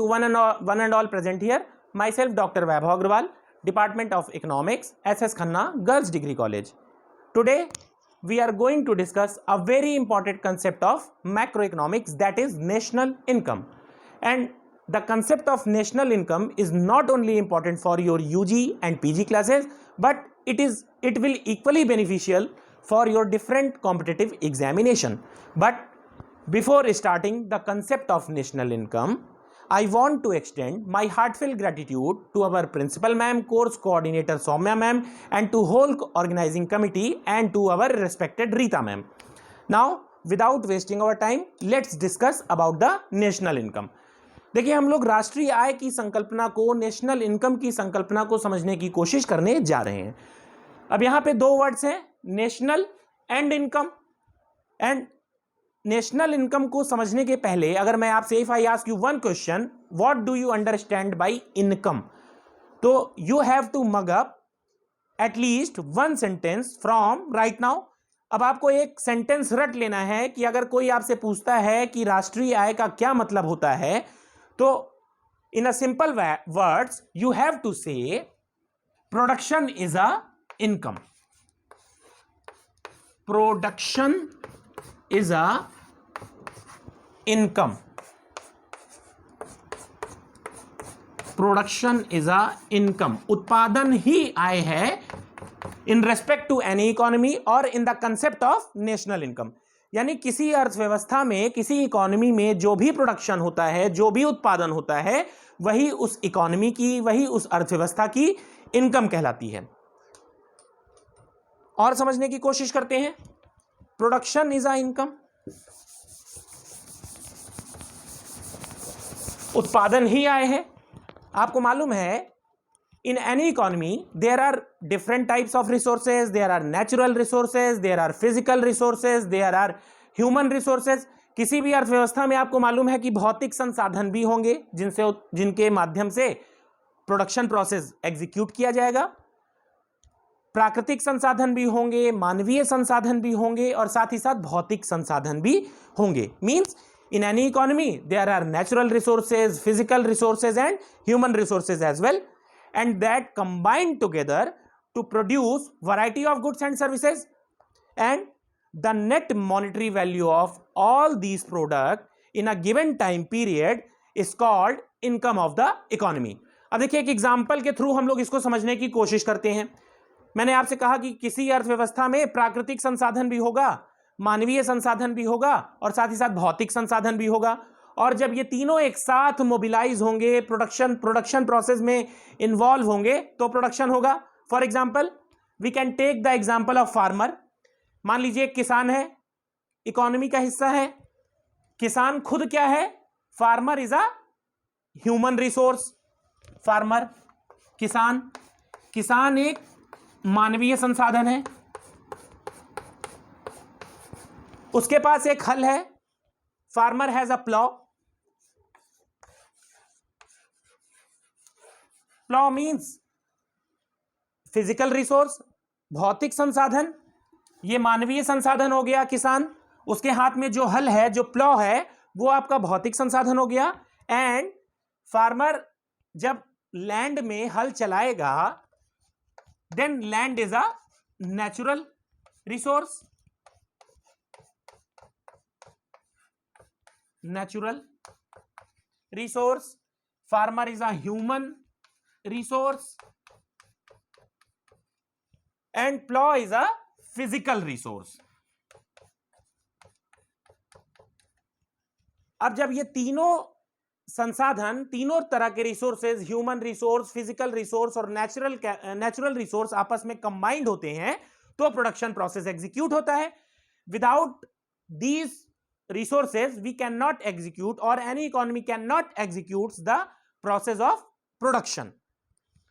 to one and all present here. Myself Dr. Vaibhav Agrawal, Department of Economics, SS Khanna Girls Degree College. Today we are going to discuss a very important concept of macroeconomics, that is national income. And the concept of national income is not only important for your UG and PG classes, but it will equally beneficial for your different competitive examination. But before starting the concept of national income, I want to extend my heartfelt gratitude to our principal ma'am, course coordinator Soumya ma'am, and to whole organizing committee, and to our respected Rita ma'am. Now without wasting our time, let's discuss about the national income. देखिए, हम लोग राष्ट्रीय आय की संकल्पना को, national income की संकल्पना को समझने की कोशिश करने जा रहे हैं. अब यहां पे दो वर्ड्स हैं, national and income. And national income को समझने के पहले अगर मैं आपसे, if I ask you one question, what do you understand by income, तो you have to mug up at least one sentence from right now. अब आपको एक सेंटेंस रट लेना है कि अगर कोई आपसे पूछता है कि राष्ट्रीय आय का क्या मतलब होता है, तो in a simple words you have to say production is a income. Production is a income. Production is a income. उत्पादन ही आय है in respect to any economy और in the concept of national income. यानी किसी अर्थव्यवस्था में, किसी इकोनॉमी में जो भी प्रोडक्शन होता है, जो भी उत्पादन होता है, वही उस इकोनॉमी की, वही उस अर्थव्यवस्था की इनकम कहलाती है. और समझने की कोशिश करते हैं. Production is a income. उत्पादन ही आय है. आपको मालूम है, in any economy there are different types of resources. There are natural resources, there are physical resources, there are human resources. किसी भी अर्थव्यवस्था में आपको मालूम है कि भौतिक संसाधन भी होंगे जिनके माध्यम से प्रोडक्शन प्रोसेस एग्जीक्यूट किया जाएगा. प्राकृतिक संसाधन भी होंगे, मानवीय संसाधन भी होंगे, और साथ ही साथ भौतिक संसाधन भी होंगे. Means in any economy there are natural resources, physical resources and human resources as well, and that combined together to produce variety of goods and services, and the net monetary value of all these products in a given time period is called income of the economy. अब देखिए, एक example के through हम लोग इसको समझने की कोशिश करते हैं. मैंने आपसे कहा कि किसी अर्थव्यवस्था में प्राकृतिक संसाधन भी होगा, मानवीय संसाधन भी होगा, और साथ ही साथ भौतिक संसाधन भी होगा. और जब ये तीनों एक साथ मोबिलाइज होंगे, प्रोडक्शन प्रोसेस में इन्वॉल्व होंगे, तो प्रोडक्शन होगा. For example we can take the example of farmer. मान लीजिए एक किसान है, इकोनॉमी का हिस्सा है. किसान खुद क्या है? Farmer is a human resource. Farmer, किसान एक मानवीय संसाधन है. उसके पास एक हल है. Farmer has a plough. Plough means physical resource, भौतिक संसाधन. ये मानवीय संसाधन हो गया किसान. उसके हाथ में जो हल है, जो प्लॉ है, वो आपका भौतिक संसाधन हो गया. एंड फार्मर जब लैंड में हल चलाएगा, then land is a natural resource. Natural resource. Farmer is a human resource and plow is a physical resource. अब जब ये तीनों संसाधन, तीनों तरह के resources, human resource, physical resource और नेचुरल रिसोर्स आपस में कंबाइंड होते हैं, तो प्रोडक्शन प्रोसेस एग्जीक्यूट होता है. Without these resources we cannot execute, or any economy cannot execute the process of production.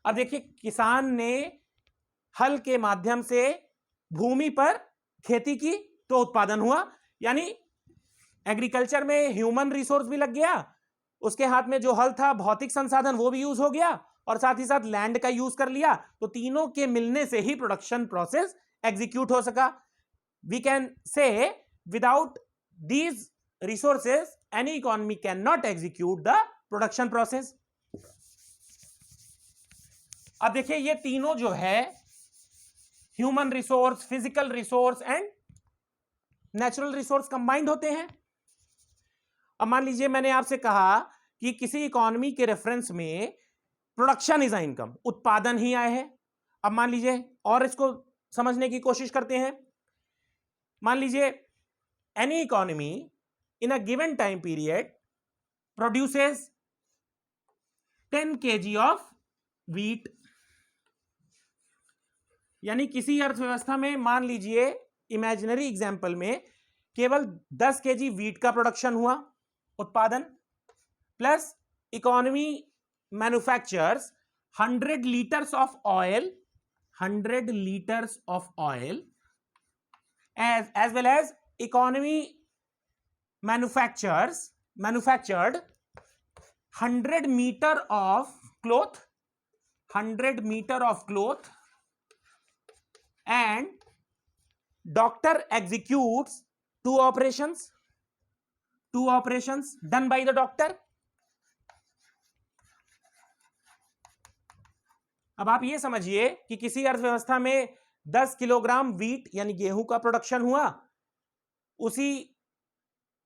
अब देखिए, किसान ने हल के माध्यम से भूमि पर खेती की तो उत्पादन हुआ. यानी एग्रीकल्चर में ह्यूमन रिसोर्स भी लग गया, उसके हाथ में जो हल था, भौतिक संसाधन, वो भी यूज हो गया, और साथ ही साथ लैंड का यूज कर लिया. तो तीनों के मिलने से ही प्रोडक्शन प्रोसेस एग्जीक्यूट हो सका. We can say without these resources any economy cannot execute the production process. अब देखिए ये तीनों जो है human resource, physical resource and natural resource combined होते हैं। अब मान लीजिए मैंने आपसे कहा कि किसी इकोनॉमी के रेफरेंस में प्रोडक्शन इज इनकम, उत्पादन ही आय है। अब मान लीजिए और इसको समझने की कोशिश करते हैं। मान लीजिए any economy in a given time period produces 10 kg of wheat, यानी किसी अर्थव्यवस्था में मान लीजिए इमेजिनरी एग्जांपल में केवल 10 kg व्हीट का प्रोडक्शन हुआ, उत्पादन, plus economy manufactures 100 litres of oil, 100 litres of oil, as well as economy manufactured 100 meter of cloth, 100 meter of cloth, and doctor executes two operations done by the doctor. अब आप ये समझिए कि किसी अर्थव्यवस्था में 10 किलोग्राम व्हीट यानी गेहूं का प्रोडक्शन हुआ, उसी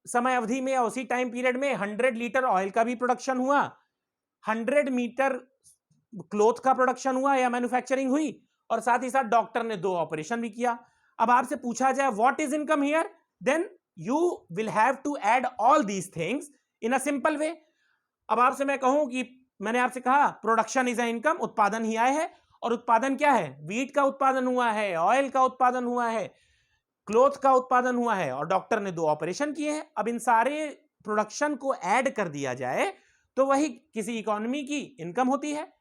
समय अवधि में, उसी टाइम पीरियड में 100 लीटर ऑयल का भी प्रोडक्शन हुआ, 100 मीटर क्लोथ का प्रोडक्शन हुआ या मैन्युफैक्चरिंग हुई, और साथ ही साथ डॉक्टर ने 2 ऑपरेशन भी किया। अब आपसे पूछा जाए what is income here, then you will have to add all these things in a simple way. अब आपसे मैं कहूं कि मैंने आपसे कहा प्रोडक्शन इज अ इनकम, उत्पादन ही आय है, और उत्पादन क्या है, व्हीट का उत्पादन हुआ है, ऑयल का उत्पादन हुआ है, क्लोथ का उत्पादन हुआ है, और डॉक्टर ने 2 ऑपरेशन किए हैं। अब इन सारे प्रोडक्शन को ऐड कर दिया जाए तो वही किसी इकोनॉमी की इनकम होती है।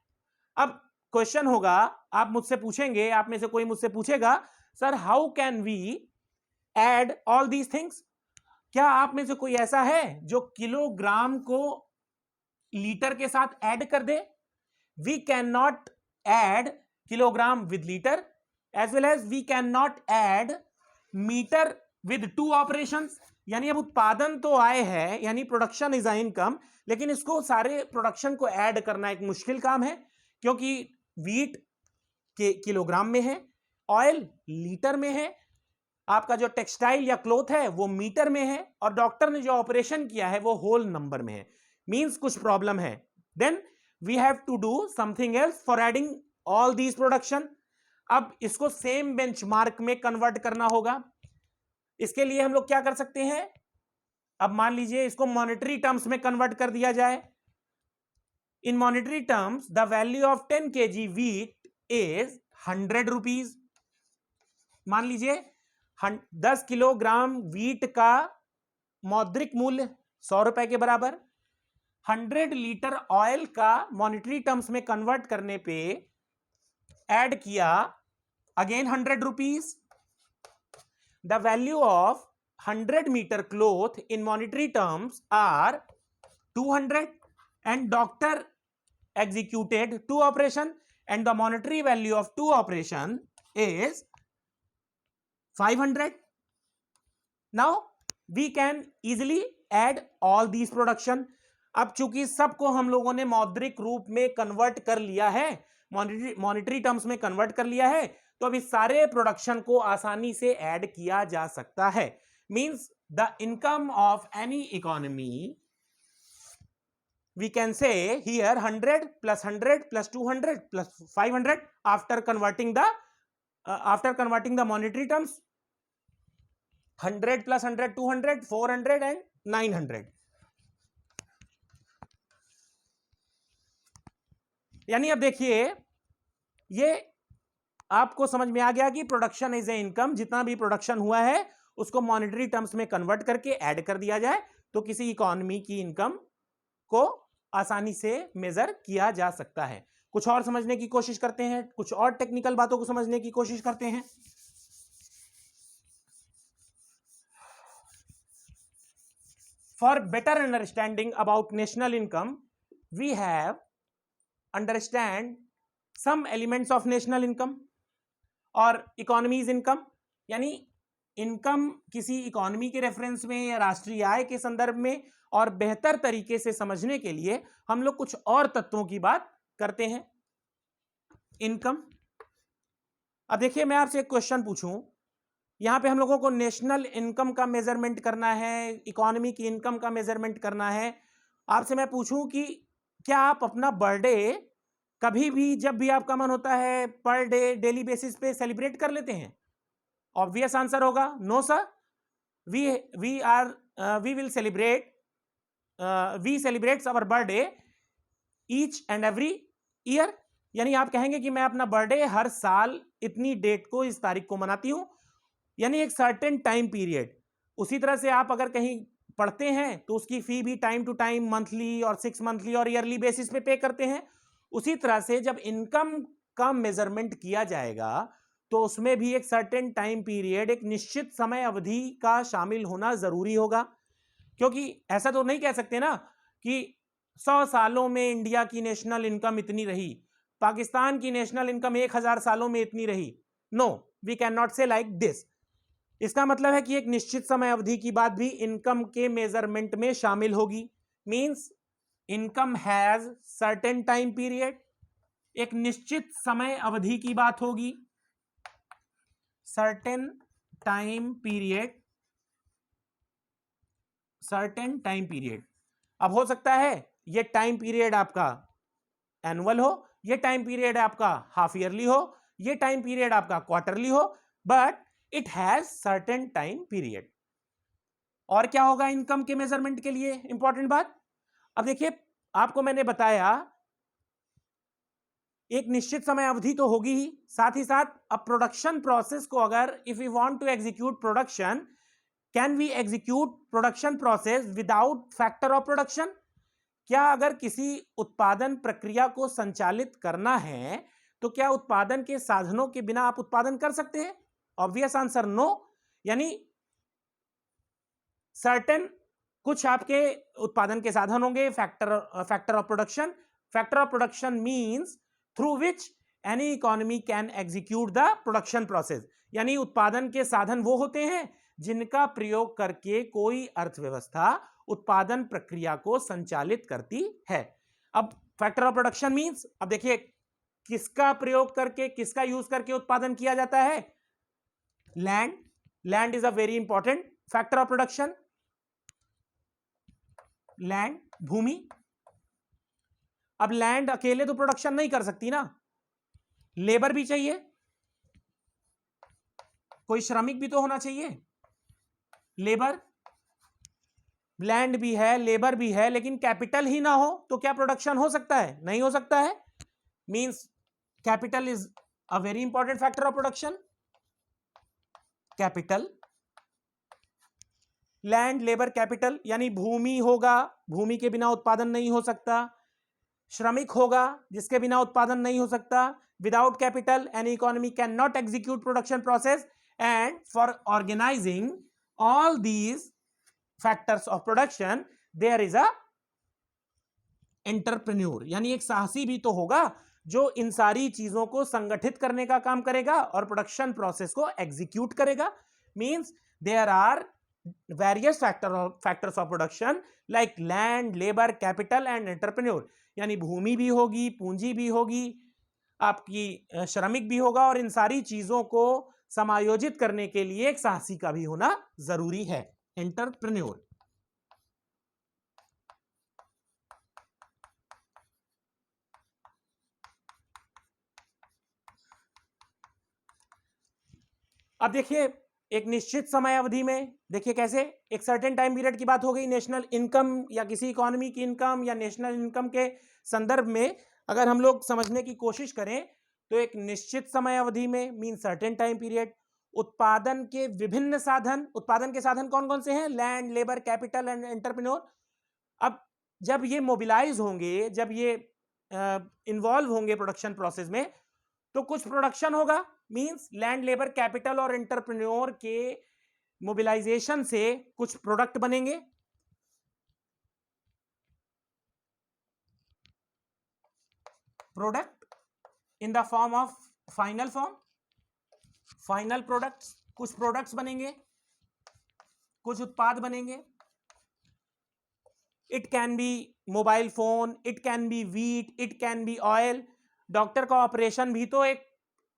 अब क्वेश्चन होगा, आप मुझसे पूछेंगे, आप में से कोई मुझसे पूछेगा sir how can we add all these things, क्या आप में से कोई ऐसा है जो किलोग्राम को लीटर के साथ ऐड कर दे? We can not add kilogram with litre, as well as we can not add metre with 2 operations. यानी अब उत्पादन तो आय है, यानी प्रोडक्शन इज इनकम, लेकिन इसको सारे प्रोडक्शन को ऐड करना एक मुश्किल काम है, क्योंकि व्हीट के किलोग्राम में है, ऑयल लीटर में है, आपका जो टेक्सटाइल या क्लोथ है वो मीटर में है, और डॉक्टर ने जो ऑपरेशन किया है वो होल नंबर में है। मींस कुछ प्रॉब्लम है, then we have to do something else for adding all these production. अब इसको सेम बेंचमार्क में कन्वर्ट करना होगा। इसके लिए हम लोग क्या कर सकते हैं, अब मान लीजिए इसको मॉनेटरी टर्म्स में कन्वर्ट कर दिया जाए। In monetary terms the value of 10 kg wheat is 100 rupees. मान लीजिए 10 किलोग्राम व्हीट का मौद्रिक मूल्य 100 रुपए के बराबर, 100 लीटर ऑयल का मॉनेटरी टर्म्स में कन्वर्ट करने पे ऐड किया again 100 rupees. The value of 100 metre cloth in monetary terms are 200 and doctor executed 2 operation and the monetary value of 2 operation is 500. Now we can easily add all these production. अब चूंकि सबको हम लोगों ने मौद्रिक रूप में कन्वर्ट कर लिया है, मॉनेटरी टर्म्स में कन्वर्ट कर लिया है, तो अब इस सारे प्रोडक्शन को आसानी से ऐड किया जा सकता है। Means the income of any economy, we can say here 100 plus 100 plus 200 plus 500 after converting the monetary terms, 100 plus 100 200 400 and 900। यानी अब देखिए ये आपको समझ में आ गया कि प्रोडक्शन इज ए इनकम, जितना भी प्रोडक्शन हुआ है उसको मॉनेटरी टर्म्स में कन्वर्ट करके ऐड कर दिया जाए तो किसी इकोनॉमी की इनकम को आसानी से मेजर किया जा सकता है। कुछ और समझने की कोशिश करते हैं, कुछ और टेक्निकल बातों को समझने की कोशिश करते हैं। For better understanding about national income we have understand some elements of national income और इकोनॉमीज इनकम। यानी इनकम किसी इकोनॉमी के रेफरेंस में या राष्ट्रीय आय के संदर्भ में और बेहतर तरीके से समझने के लिए हम लोग कुछ और तत्वों की बात करते हैं। इनकम। अब देखिए मैं आपसे एक क्वेश्चन पूछूं, यहां पे हम लोगों को नेशनल इनकम का मेजरमेंट करना है, इकोनॉमी की इनकम का मेजरमेंट करना है। आपसे मैं पूछूं कि क्या आप अपना बर्थडे कभी भी जब भी आपका मन होता है पर डे डेली बेसिस पे सेलिब्रेट कर लेते हैं? ऑब्वियस आंसर होगा no sir. We will celebrate we celebrates our birthday each and every year. यानी आप कहेंगे कि मैं अपना बर्थडे हर साल इतनी डेट को, इस तारीख को मनाती हूं, यानी एक सर्टेन टाइम पीरियड। उसी तरह से आप अगर कहीं पढ़ते हैं तो उसकी फी भी टाइम टू टाइम, मंथली और 6 मंथली और ईयरली बेसिस पे करते हैं। उसी तरह से जब इनकम का मेजरमेंट किया जाएगा तो उसमें भी एक सर्टेन टाइम पीरियड, एक निश्चित समय अवधि का शामिल होना जरूरी होगा। क्योंकि ऐसा तो नहीं कह सकते ना कि 100 सालों में इंडिया की नेशनल इनकम इतनी रही, पाकिस्तान की नेशनल इनकम 1000 सालों में इतनी रही। नो, वी कैन नॉट से लाइक दिस। इसका मतलब है कि एक निश्चित समय अवधि की बात भी इनकम के मेजरमेंट में शामिल होगी। Means income has certain time period, एक निश्चित समय अवधि की बात होगी, certain time period, certain time period. अब हो सकता है ये टाइम पीरियड आपका एनुअल हो, ये टाइम पीरियड आपका हाफ ईयरली हो, ये टाइम पीरियड आपका क्वार्टरली हो, but it has certain time period. और क्या होगा इनकम के मेजरमेंट के लिए इंपॉर्टेंट बात? अब देखिए आपको मैंने बताया एक निश्चित समय अवधि तो होगी ही, साथ ही साथ अब प्रोडक्शन प्रोसेस को अगर if you want to execute production, can we execute production process without factor of production? क्या अगर किसी उत्पादन प्रक्रिया को संचालित करना है तो क्या उत्पादन के साधनों के बिना आप उत्पादन कर सकते हैं? Obvious answer no. यानी सर्टेन कुछ आपके उत्पादन के साधन होंगे, factor of production. Factor of production means through which any economy can execute the production process. यानी उत्पादन के साधन वो होते हैं जिनका प्रयोग करके कोई अर्थव्यवस्था उत्पादन प्रक्रिया को संचालित करती है। अब फैक्टर ऑफ प्रोडक्शन मींस, अब देखिए किसका प्रयोग करके, किसका यूज करके उत्पादन किया जाता है? Land. Land is a very important factor of production. Land, भूमि। अब लैंड अकेले तो प्रोडक्शन नहीं कर सकती ना, लेबर भी चाहिए, कोई श्रमिक भी तो होना चाहिए। लेबर, लैंड भी है, लेबर भी है, लेकिन कैपिटल ही ना हो तो क्या प्रोडक्शन हो सकता है? नहीं हो सकता है। Means capital is a very important factor of production. Capital, land, labour, capital, यानी भूमि होगा, भूमि के बिना उत्पादन नहीं हो सकता। श्रमिक होगा जिसके बिना उत्पादन नहीं हो सकता। Without capital any economy can not execute production process. And for organising all these factors of production there is a entrepreneur, यानी एक साहसी भी तो होगा जो इन सारी चीजों को संगठित करने का काम करेगा और प्रोडक्शन प्रोसेस को एग्जीक्यूट करेगा। Means there are various factors of production like land, labor, capital and entrepreneur। यानी भूमि भी होगी, पूंजी भी होगी, आपकी श्रमिक भी होगा, और इन सारी चीजों को समायोजित करने के लिए एक साहसी का भी होना जरूरी है, एंटरप्रेन्योर। अब देखिए एक निश्चित समय अवधि में, देखिए कैसे, एक सर्टेन टाइम पीरियड की बात हो गई। नेशनल इनकम या किसी इकोनॉमी की इनकम या नेशनल इनकम के संदर्भ में अगर हम लोग समझने की कोशिश करें तो एक निश्चित समय अवधि में मीन सर्टेन टाइम पीरियड, उत्पादन के विभिन्न साधन, उत्पादन के साधन कौन कौन से हैं? Land, labour, capital and entrepreneur. अब जब ये मोबिलाइज होंगे, जब ये इन्वॉल्व होंगे प्रोडक्शन प्रोसेस में, तो कुछ प्रोडक्शन होगा। मींस लैंड, लेबर, कैपिटल और एंटरप्रेन्योर के मोबिलाइजेशन से कुछ प्रोडक्ट बनेंगे। Product in the form of final form, final products, कुछ प्रोडक्ट्स बनेंगे, कुछ उत्पाद बनेंगे। It can be mobile phone, it can be wheat, it can be oil. Doctor का ऑपरेशन भी तो एक,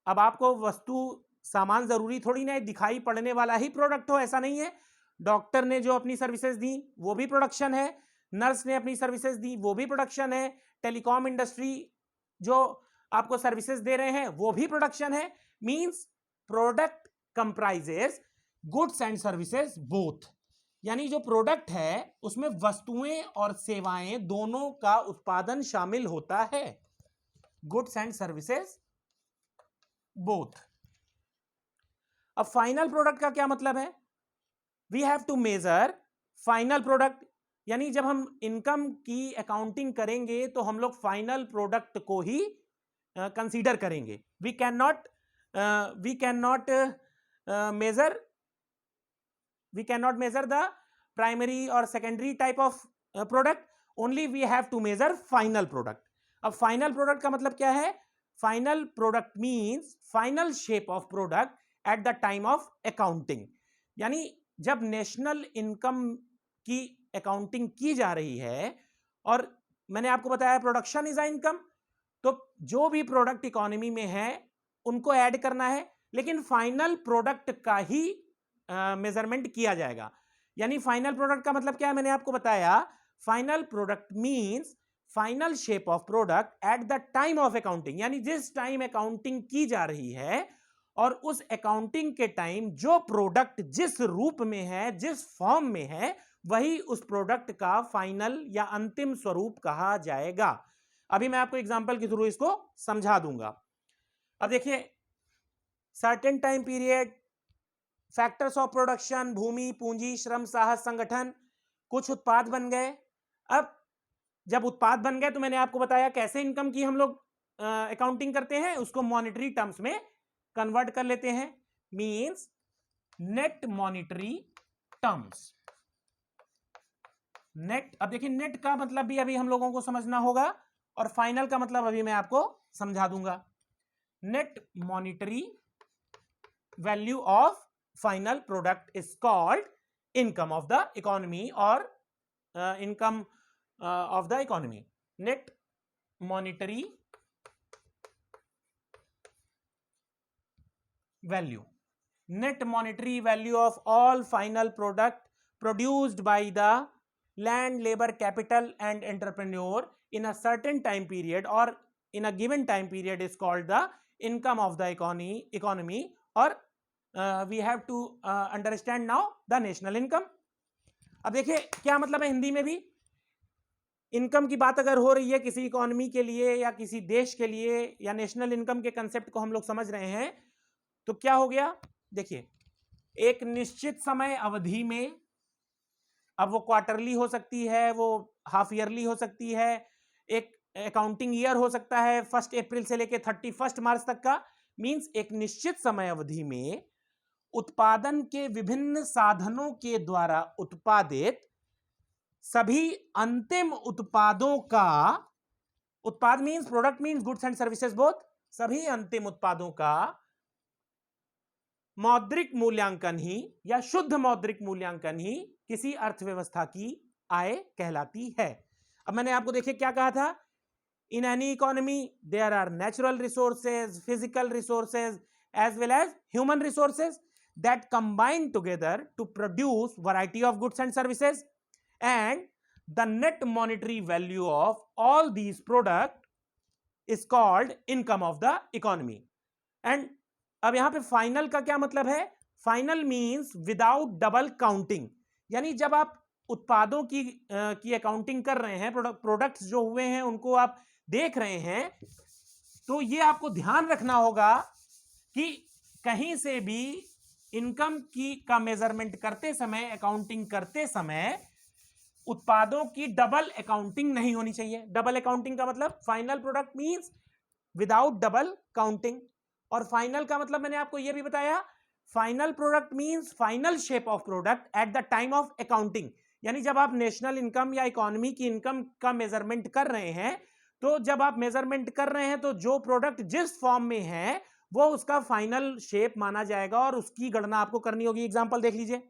अब आपको वस्तु सामान जरूरी थोड़ी ना दिखाई पड़ने वाला ही प्रोडक्ट हो, ऐसा नहीं है। डॉक्टर ने जो अपनी सर्विसेज दी वो भी प्रोडक्शन है, नर्स ने अपनी सर्विसेज दी वो भी प्रोडक्शन है, टेलीकॉम इंडस्ट्री जो आपको सर्विसेज दे रहे हैं वो भी प्रोडक्शन है। Means product comprises goods and services both, यानी जो प्रोडक्ट है उसमें वस्तुएं और सेवाएं दोनों का उत्पादन शामिल होता है। Goods and services both. अब फाइनल प्रोडक्ट का क्या मतलब है? We have to measure final product, यानी जब हम इनकम की अकाउंटिंग करेंगे तो हम लोग फाइनल प्रोडक्ट को ही कंसीडर करेंगे। We can not measure the primary और secondary type of product, only we have to measure final product. अब फाइनल प्रोडक्ट का मतलब क्या है? Final product means final shape of product at the time of accounting, यानी जब national income की accounting की जा रही है और मैंने आपको बताया प्रोडक्शन इज इनकम, तो जो भी प्रोडक्ट इकोनॉमी में है उनको ऐड करना है, लेकिन फाइनल प्रोडक्ट का ही मेजरमेंट किया जाएगा। यानी फाइनल प्रोडक्ट का मतलब क्या है? मैंने आपको बताया final product means final shape of product at the time of accounting, यानी जिस टाइम अकाउंटिंग की जा रही है और उस अकाउंटिंग के टाइम जो प्रोडक्ट जिस रूप में है, जिस फॉर्म में है, वही उस प्रोडक्ट का फाइनल या अंतिम स्वरूप कहा जाएगा। अभी मैं आपको एग्जांपल के थ्रू इसको समझा दूंगा। अब देखिए, certain time period, factors of production, भूमि, पूंजी, श्रम, साहस, संगठन, कुछ उत्पाद बन गए। अब जब उत्पाद बन गए तो मैंने आपको बताया कैसे इनकम की हम लोग अकाउंटिंग करते हैं, उसको मॉनेटरी टर्म्स में कन्वर्ट कर लेते हैं, means net monetary terms. Net, अब देखिए नेट का मतलब भी अभी हम लोगों को समझना होगा और फाइनल का मतलब अभी मैं आपको समझा दूंगा। Net monetary value of final product is called income of the economy और income of the economy. Net monetary value. Net monetary value of all final product produced by the land, labor, capital and entrepreneur in a certain time period or in a given time period is called the income of the economy or we have to understand now the national income. अब देखिए क्या मतलब है हिंदी में भी। Income की बात अगर हो रही है किसी इकोनॉमी के लिए या किसी देश के लिए या नेशनल इनकम के कंसेप्ट को हम लोग समझ रहे हैं, तो क्या हो गया? देखिए, एक निश्चित समय अवधि में, अब वो क्वार्टरली हो सकती है, वो हाफ ईयरली हो सकती है, एक अकाउंटिंग ईयर हो सकता है 1 अप्रैल से लेकर 31 मार्च तक का। मींस एक निश्चित समय अवधि में उत्पादन के विभिन्न साधनों के द्वारा उत्पादित सभी अंतिम उत्पादों का, उत्पाद means product means goods and services both, सभी अंतिम उत्पादों का मौद्रिक मूल्यांकन ही या शुद्ध मौद्रिक मूल्यांकन ही किसी अर्थव्यवस्था की आय कहलाती है। अब मैंने आपको देखिए क्या कहा था, in any economy there are natural resources, physical resources as well as human resources that combine together to produce variety of goods and services and the net monetary value of all these product is called income of the economy. And अब यहां पे final का क्या मतलब है? Final means without double counting, यानी जब आप उत्पादों की अकाउंटिंग कर रहे हैं, प्रोडक्ट्स जो हुए हैं उनको आप देख रहे हैं, तो ये आपको ध्यान रखना होगा कि कहीं से भी इनकम का मेजरमेंट करते समय, अकाउंटिंग करते समय उत्पादों की डबल अकाउंटिंग नहीं होनी चाहिए। डबल अकाउंटिंग का मतलब final product means without double counting, और फाइनल का मतलब मैंने आपको यह भी बताया, final product means final shape of product at the time of accounting, यानी जब आप नेशनल इनकम या इकोनॉमी की इनकम का मेजरमेंट कर रहे हैं, तो जब आप मेजरमेंट कर रहे हैं तो जो प्रोडक्ट जिस फॉर्म में है वो उसका फाइनल शेप माना जाएगा और उसकी गणना आपको करनी होगी। एग्जांपल देख लीजिए,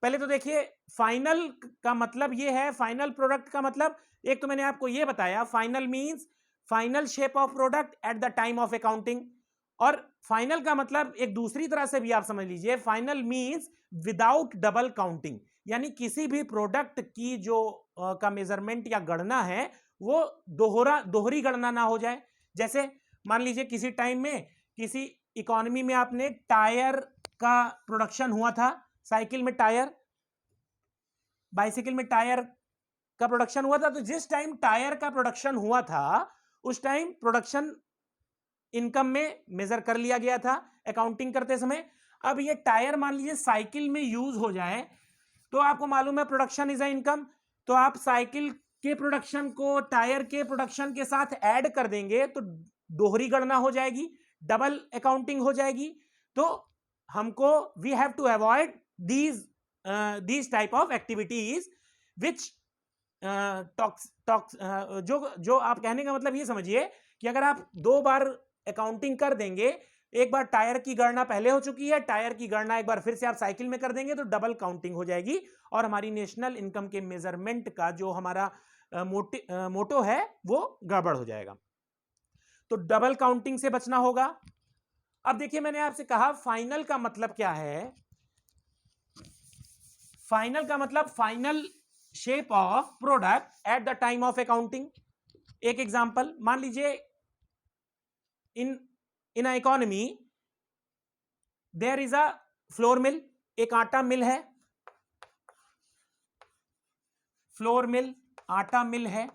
पहले तो देखिए फाइनल का मतलब ये है, फाइनल प्रोडक्ट का मतलब, एक तो मैंने आपको ये बताया final means final shape of product at the time of accounting, और फाइनल का मतलब एक दूसरी तरह से भी आप समझ लीजिए, final means without double counting, यानी किसी भी प्रोडक्ट की जो का मेजरमेंट या गणना है वो दोहरी गणना ना हो जाए। जैसे मान लीजिए किसी टाइम में किसी इकोनॉमी में आपने टायर का प्रोडक्शन हुआ था, साइकिल में टायर, बाइसिकल में टायर का प्रोडक्शन हुआ था, तो जिस टाइम टायर का प्रोडक्शन हुआ था उस टाइम प्रोडक्शन इनकम में मेजर कर लिया गया था अकाउंटिंग करते समय। अब ये टायर मान लीजिए साइकिल में यूज हो जाए, तो आपको मालूम है प्रोडक्शन इज अ इनकम, तो आप साइकिल के प्रोडक्शन को टायर के प्रोडक्शन के साथ ऐड कर देंगे तो दोहरी गणना हो जाएगी, डबल अकाउंटिंग हो जाएगी। तो हमको we have to avoid these type of activities which जो आप कहने का मतलब ये समझिए कि अगर आप 2 बार अकाउंटिंग कर देंगे, एक बार टायर की गणना पहले हो चुकी है, टायर की गणना एक बार फिर से आप साइकिल में कर देंगे तो डबल काउंटिंग हो जाएगी और हमारी नेशनल इनकम के मेजरमेंट का जो हमारा मोटो है वो गड़बड़ हो जाएगा। तो डबल काउंटिंग से बचना होगा। अब देखिए मैंने आपसे कहा फाइनल का मतलब क्या है, फाइनल का मतलब final shape of product at the time of accounting. एक एग्जांपल मान लीजिए, in a economy there is a flour mill, एक आटा मिल है, फ्लोर मिल आटा मिल है।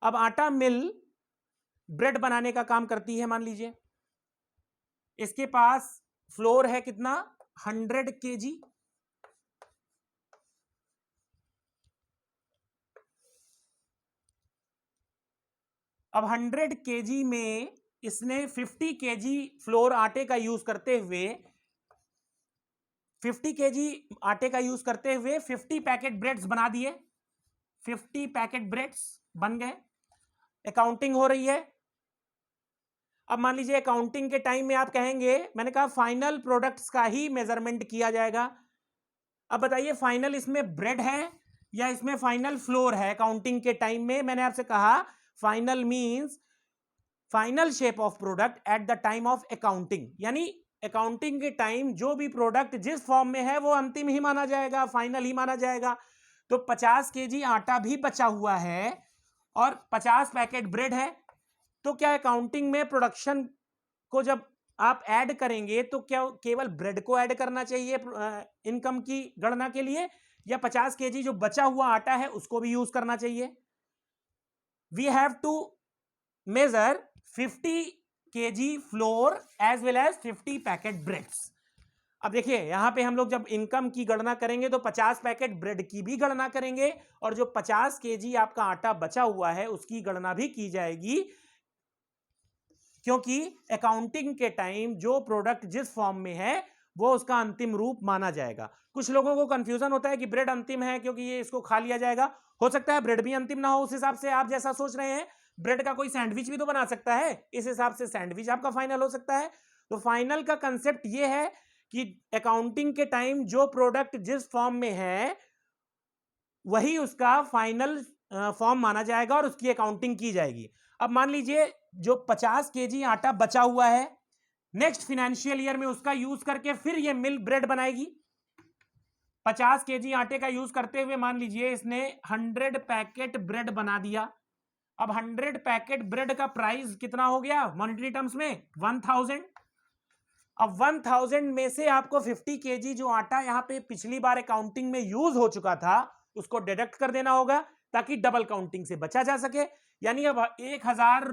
अब आटा मिल ब्रेड बनाने का काम करती है, मान लीजिए इसके पास फ्लोर है कितना, 100 kg। अब 100 kg में इसने 50 kg फ्लोर आटे का यूज करते हुए 50 kg आटे का यूज करते हुए 50 पैकेट ब्रेड्स बना दिए, 50 पैकेट ब्रेड्स बन गए, अकाउंटिंग हो रही है। अब मान लीजिए अकाउंटिंग के टाइम में आप कहेंगे, मैंने कहा फाइनल प्रोडक्ट्स का ही मेजरमेंट किया जाएगा। अब बताइए फाइनल इसमें ब्रेड है या इसमें फाइनल फ्लोर है? अकाउंटिंग के टाइम में मैंने आपसे कहा final means final shape of product at the time of accounting, यानी अकाउंटिंग के टाइम जो भी प्रोडक्ट जिस फॉर्म में है वो अंतिम ही माना जाएगा, फाइनल ही माना जाएगा। तो 50 kg आटा भी बचा हुआ है और 50 पैकेट ब्रेड है, तो क्या अकाउंटिंग में प्रोडक्शन को जब आप ऐड करेंगे तो क्या केवल ब्रेड को ऐड करना चाहिए इनकम की गणना के लिए, या 50 kg जो बचा हुआ आटा है उसको भी यूज करना चाहिए? We have to measure 50 kg flour as well as 50 packet breads. अब देखिए यहां पे हम लोग जब इनकम की गणना करेंगे तो 50 पैकेट ब्रेड की भी गणना करेंगे और जो 50 kg आपका आटा बचा हुआ है उसकी गणना भी की जाएगी, क्योंकि अकाउंटिंग के टाइम जो प्रोडक्ट जिस फॉर्म में है वो उसका अंतिम रूप माना जाएगा। कुछ लोगों को कंफ्यूजन होता है कि ब्रेड अंतिम है क्योंकि ये इसको खा लिया जाएगा, हो सकता है ब्रेड भी अंतिम ना हो, उस हिसाब से आप जैसा सोच रहे हैं ब्रेड का कोई सैंडविच भी तो बना सकता है, इस हिसाब से सैंडविच आपका फाइनल हो सकता है। तो फाइनल का कंसेप्ट ये है कि अकाउंटिंग के टाइम जो प्रोडक्ट जिस फॉर्म में है वही उसका फाइनल फॉर्म माना जाएगा और उसकी अकाउंटिंग की जाएगी। अब मान लीजिए जो 50 kg आटा बचा हुआ है, नेक्स्ट फाइनेंशियल ईयर में उसका यूज करके फिर ये मिल ब्रेड बनाएगी। 50 kg आटे का यूज करते हुए मान लीजिए इसने 100 पैकेट ब्रेड बना दिया। अब 100 पैकेट ब्रेड का प्राइस कितना हो गया मॉनेटरी टर्म्स में? 1000। अब 1000 में से आपको 50 kg जो आटा यहां पे पिछली बार अकाउंटिंग में यूज हो चुका था उसको डिडक्ट कर देना होगा ताकि डबल काउंटिंग से बचा जा सके। यानी अब 1000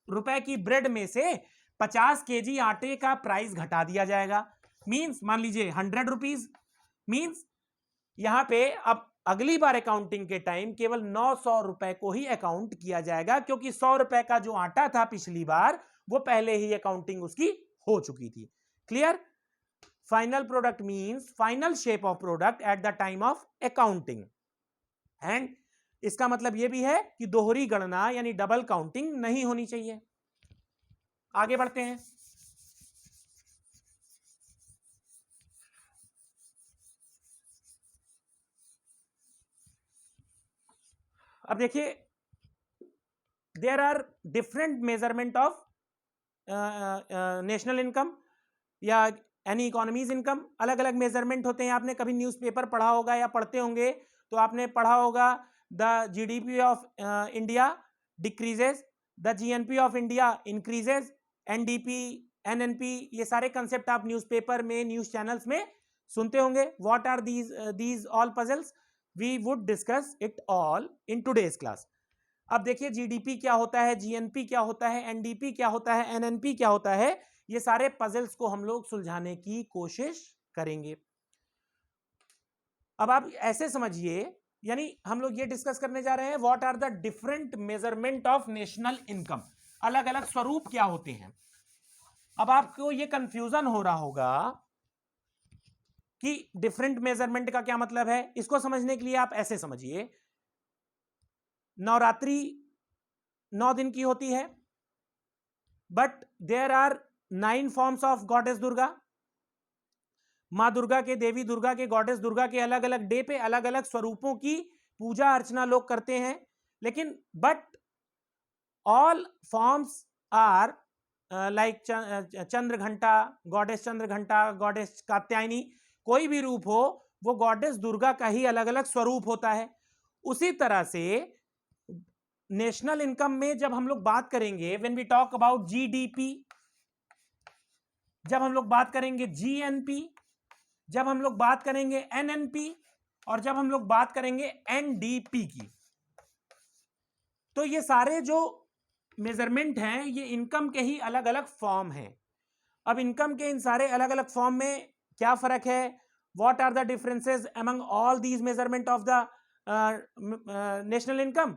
रुपए की ब्रेड में से 50 kg आटे का प्राइस घटा दिया जाएगा, मींस मान लीजिए 100 रुपीज, मींस यहां पे अब अगली बार अकाउंटिंग के टाइम केवल 900 रुपए को ही अकाउंट किया जाएगा, क्योंकि 100 रुपए का जो आटा था पिछली बार वो पहले ही अकाउंटिंग उसकी हो चुकी थी। Clear? Final product means final shape of product at the time of accounting, and इसका मतलब यह भी है कि दोहरी गणना यानी डबल काउंटिंग नहीं होनी चाहिए। आगे बढ़ते हैं। अब देखिए there are different measurement of national income या एनी इकोनॉमीज इनकम, अलग अलग मेजरमेंट होते हैं। आपने कभी न्यूज़पेपर पढ़ा होगा या पढ़ते होंगे तो आपने पढ़ा होगा the GDP of India decreases, the GNP of India increases, NDP, NNP, ये सारे कंसेप्ट आप न्यूज़पेपर में, न्यूज़ चैनल्स में सुनते होंगे। What are these all puzzles, we would discuss it all in today's class. अब देखिए जीडीपी क्या होता है, जीएनपी क्या होता है, एनडीपी क्या होता है, एनएनपी क्या होता है, ये सारे पजल्स को हम लोग सुलझाने की कोशिश करेंगे। अब आप ऐसे समझिए, यानी हम लोग ये डिस्कस करने जा रहे हैं what are the different measurement of national income, अलग अलग स्वरूप क्या होते हैं। अब आपको ये कंफ्यूजन हो रहा होगा कि डिफरेंट मेजरमेंट का क्या मतलब है। इसको समझने के लिए आप ऐसे समझिए, नवरात्रि 9 दिन की होती है, but there are 9 forms of goddess Durga. मां दुर्गा के, देवी दुर्गा के, गॉडेस दुर्गा के अलग अलग डे पे अलग अलग स्वरूपों की पूजा अर्चना लोग करते हैं। लेकिन but all forms are like Chandraghanta, goddess चंद्र घंटा, गॉडेस कात्यायनी, कोई भी रूप हो वो गॉडेस दुर्गा का ही अलग अलग स्वरूप होता है। उसी तरह से नेशनल इनकम में जब हम लोग बात करेंगे, when we talk about GDP, जब हम लोग बात करेंगे जीएनपी, जब हम लोग बात करेंगे एनएनपी, और जब हम लोग बात करेंगे एनडीपी की, तो ये सारे जो मेजरमेंट हैं ये इनकम के ही अलग अलग फॉर्म हैं। अब इनकम के इन सारे अलग अलग फॉर्म में क्या फर्क है, what are the differences among all these measurement of the national income,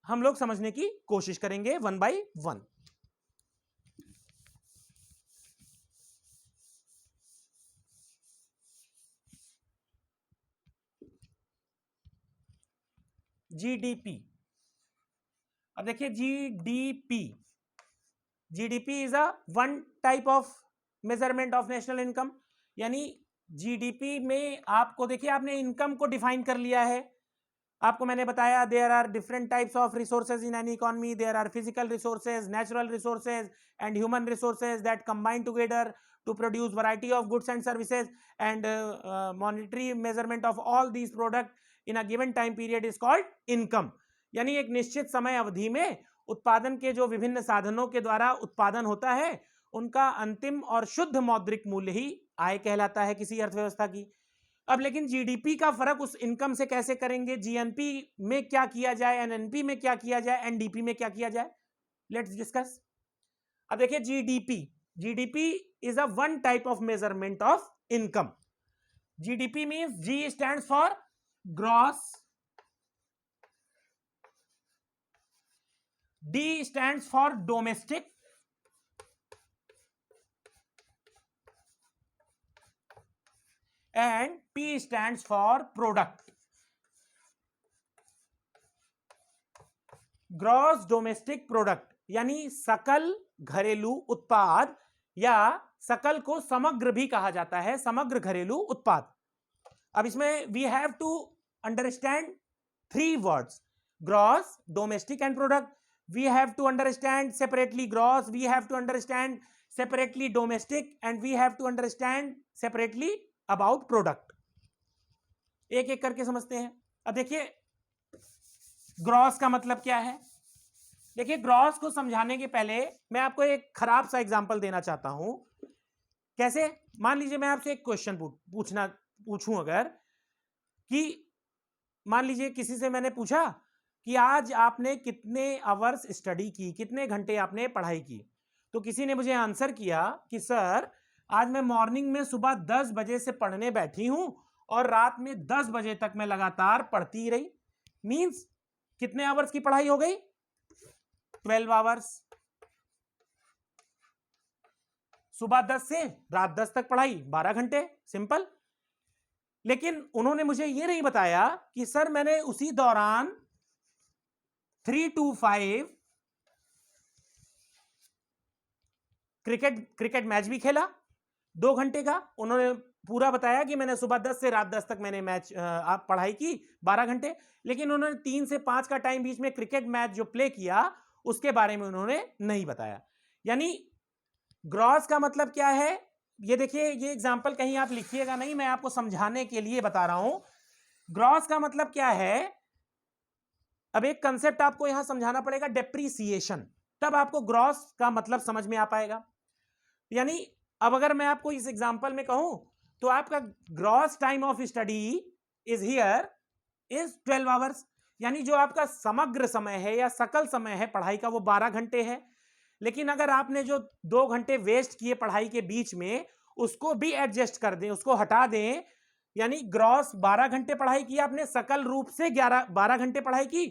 हम लोग समझने की कोशिश करेंगे वन बाय वन। जीडीपी, अब देखिए GDP, GDP is a one type of measurement of national income. यानी जीडीपी में आपको देखिए, आपने इनकम को डिफाइन कर लिया है। आपको मैंने बताया there are different types of resources in any economy, there are physical resources, natural resources and human resources that combine together to produce variety of goods and services, and monetary measurement of all these product in a given time period is called income. यानी एक निश्चित समय अवधि में उत्पादन के जो विभिन्न साधनों के द्वारा उत्पादन होता है उनका अंतिम और शुद्ध मौद्रिक मूल्य ही आय कहलाता है किसी अर्थव्यवस्था की। अब लेकिन जीडीपी का फर्क उस इनकम से कैसे करेंगे, जीएनपी में क्या किया जाए, एनएनपी में क्या किया जाए, एनडीपी में क्या किया जाए, लेट्स डिस्कस। अब देखिए GDP, GDP is a one type of measurement of income. GDP means ji stands for gross, D stands for domestic, and P stands for product. Gross domestic product यानी सकल घरेलू उत्पाद, या सकल को समग्र भी कहा जाता है, समग्र घरेलू उत्पाद। अब इसमें we have to understand 3 words, gross, domestic and product. We have to understand separately gross, we have to understand separately domestic, and we have to understand separately about product. एक एक करके समझते हैं। अब देखिए ग्रॉस का मतलब क्या है। देखिए ग्रॉस को समझाने के पहले मैं आपको एक खराब सा एग्जांपल देना चाहता हूं। कैसे, मान लीजिए मैं आपसे एक क्वेश्चन पूछूं अगर, कि मान लीजिए किसी से मैंने पूछा कि आज आपने कितने आवर्स स्टडी की, कितने घंटे आपने पढ़ाई की, तो किसी ने मुझे आंसर किया कि सर आज मैं मॉर्निंग में सुबह 10 बजे से पढ़ने बैठी हूं और रात में 10 बजे तक मैं लगातार पढ़ती रही। मींस कितने आवर्स की पढ़ाई हो गई, 12 आवर्स। सुबह 10 से रात 10 तक पढ़ाई, 12 घंटे, सिंपल। लेकिन उन्होंने मुझे यह नहीं बताया कि सर मैंने उसी दौरान 3 to 5 क्रिकेट मैच भी खेला 2 घंटे का। उन्होंने पूरा बताया कि मैंने सुबह 10 से रात 10 तक मैंने मैच आप पढ़ाई की 12 घंटे, लेकिन उन्होंने 3 से 5 का टाइम बीच में क्रिकेट मैच जो प्ले किया उसके बारे में उन्होंने नहीं बताया। यानी ग्रॉस का मतलब क्या है, ये देखिए, ये एग्जांपल कहीं आप लिखिएगा नहीं, मैं आपको समझाने के लिए बता रहा हूं। ग्रॉस का मतलब क्या है, अब एक कंसेप्ट आपको यहां समझाना पड़ेगा, डेप्रीसिएशन, तब आपको ग्रॉस का मतलब समझ में आ पाएगा। यानी अब अगर मैं आपको इस एग्जांपल में कहूं तो आपका gross time of study is here is 12 hours, यानी जो आपका समग्र समय है या सकल समय है पढ़ाई का वो 12 घंटे है। लेकिन अगर आपने जो 2 घंटे वेस्ट किए पढ़ाई के बीच में उसको भी एडजस्ट कर दें, उसको हटा दें, यानी ग्रॉस 12 घंटे पढ़ाई की आपने, सकल रूप से 12 घंटे पढ़ाई की,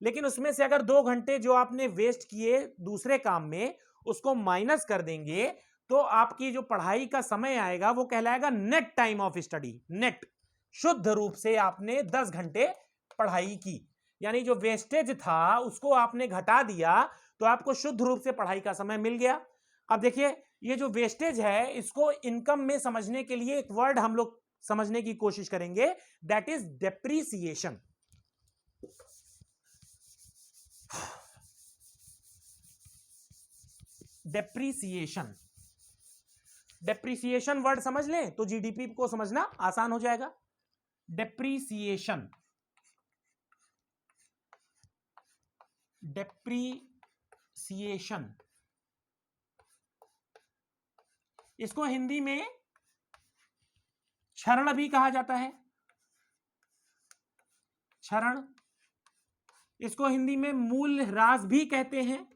लेकिन उसमें से अगर 2 घंटे जो आपने वेस्ट किए दूसरे काम में उसको माइनस कर देंगे तो आपकी जो पढ़ाई का समय आएगा वो कहलाएगा net time of study. Net, शुद्ध रूप से आपने 10 घंटे पढ़ाई की, यानी जो वेस्टेज था उसको आपने घटा दिया तो आपको शुद्ध रूप से पढ़ाई का समय मिल गया। अब देखिए, ये जो वेस्टेज है इसको इनकम में समझने के लिए एक वर्ड हम लोग समझने की कोशिश करेंगे, that is depreciation. Depreciation, depreciation word समझ लें तो जीडीपी को समझना आसान हो जाएगा। डेप्रीसिएशन, डेप्रीसिएशन, इसको हिंदी में क्षरण भी कहा जाता है, क्षरण, इसको हिंदी में मूल्यह्रास भी कहते हैं,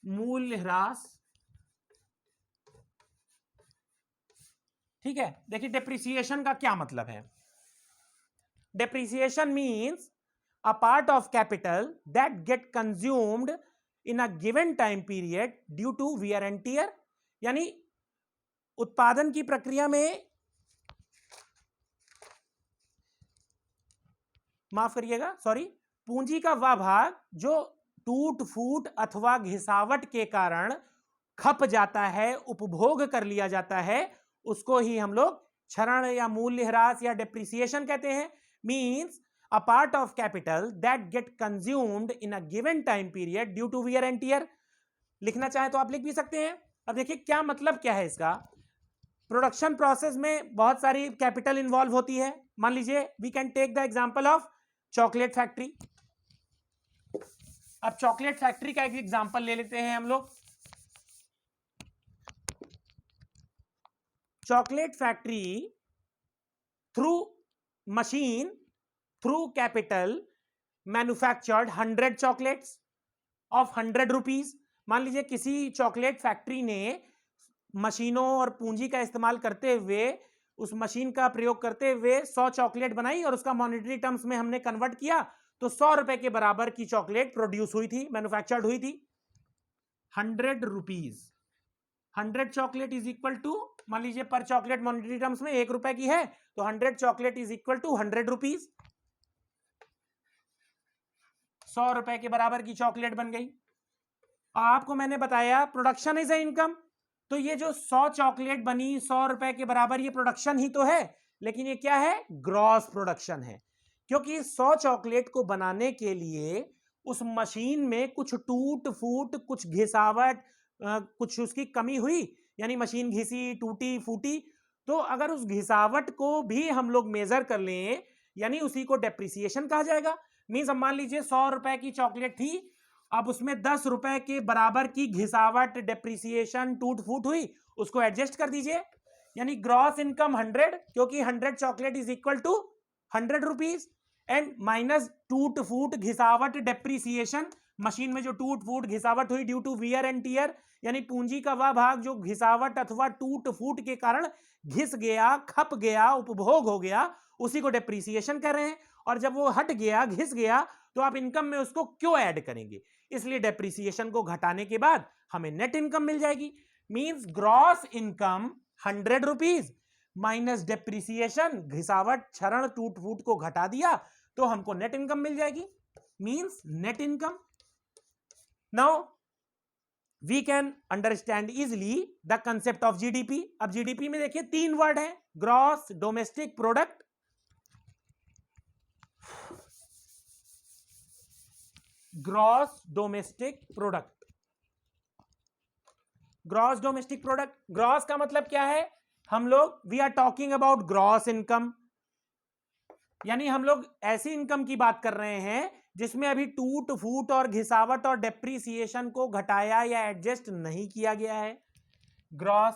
मूल्यह्रास। ठीक है, देखिए डेप्रिसिएशन का क्या मतलब है। Depreciation means a part of capital that get consumed in a given time period due to wear and tear, यानी उत्पादन की प्रक्रिया में, माफ करिएगा, सॉरी, पूंजी का वह भाग जो टूट फूट अथवा घिसावट के कारण खप जाता है, उपभोग कर लिया जाता है, उसको ही हम लोग क्षरण या मूल्यह्रास या डेप्रिसिएशन कहते हैं। Means a part of capital that get consumed in a given time period due to wear and tear. लिखना चाहे तो आप लिख भी सकते हैं। अब देखिए क्या मतलब क्या है इसका। प्रोडक्शन प्रोसेस में बहुत सारी कैपिटल इंवॉल्व होती है। मान लीजिए we can take the example of chocolate factory. अब चॉकलेट फैक्ट्री का एक एग्जांपल ले लेते हैं हम लोग। Chocolate factory through machine, through capital manufactured 100 chocolates of 100 rupees. मान लीजिए किसी चॉकलेट फैक्ट्री ने मशीनों और पूंजी का इस्तेमाल करते हुए, उस मशीन का प्रयोग करते हुए 100 चॉकलेट बनाई और उसका मॉनेटरी टर्म्स में हमने कन्वर्ट किया तो 100 रुपए के बराबर की चॉकलेट प्रोड्यूस हुई थी, मैन्युफैक्चर्ड हुई थी। 100 rupees, 100 chocolate is equal to, मान लीजिए पर चॉकलेट मॉनेटरी टर्म्स में 1 रुपए की है तो 100 chocolate is equal to 100 rupees. 100 रुपए के बराबर की चॉकलेट बन गई। आपको मैंने बताया प्रोडक्शन इज ए इनकम, तो ये जो 100 चॉकलेट बनी 100 रुपए के बराबर, ये प्रोडक्शन ही तो है, लेकिन ये क्या है, ग्रॉस प्रोडक्शन है। क्योंकि 100 चॉकलेट को बनाने के लिए उस मशीन में कुछ टूट फूट, कुछ घिसावट, कुछ उसकी कमी हुई, यानी मशीन घिसी, टूटी फूटी। तो अगर उस घिसावट को भी हम लोग मेजर कर लें, यानी उसी को डेप्रिसिएशन कहा जाएगा। मींस अब मान लीजिए 100 रुपए की चॉकलेट थी, अब उसमें 10 रुपए के बराबर की घिसावट, डेप्रिसिएशन, टूट फूट हुई, उसको एडजस्ट कर दीजिए, यानी ग्रॉस इनकम 100, क्योंकि 100 chocolate is equal to 100 rupees, and minus टूट फूट, घिसावट, डेप्रिसिएशन, मशीन में जो टूट फूट घिसावट हुई due to wear and tear, यानी पूंजी का वह भाग जो घिसावट अथवा टूट फूट के कारण घिस गया, खप गया, उपभोग हो गया, उसी को डेप्रिसिएशन कर रहे हैं। और जब वो हट गया, घिस गया, तो आप इनकम में उसको क्यों ऐड करेंगे, इसलिए डेप्रिसिएशन को घटाने के बाद हमें नेट इनकम मिल जाएगी। Means gross income 100 rupees minus depreciation, घिसावट, क्षरण, टूट फूट को घटा दिया तो हमको नेट इनकम मिल जाएगी। Means net income. Now we can understand easily the concept of GDP. अब जीडीपी में देखिए 3 वर्ड है, gross domestic product, gross domestic product, gross domestic product. Gross का मतलब क्या है, हम लोग we are talking about gross income, यानी हम लोग ऐसी इनकम की बात कर रहे हैं जिसमें अभी टूट फूट और घिसावट और डेप्रीसिएशन को घटाया या एडजस्ट नहीं किया गया है। Gross.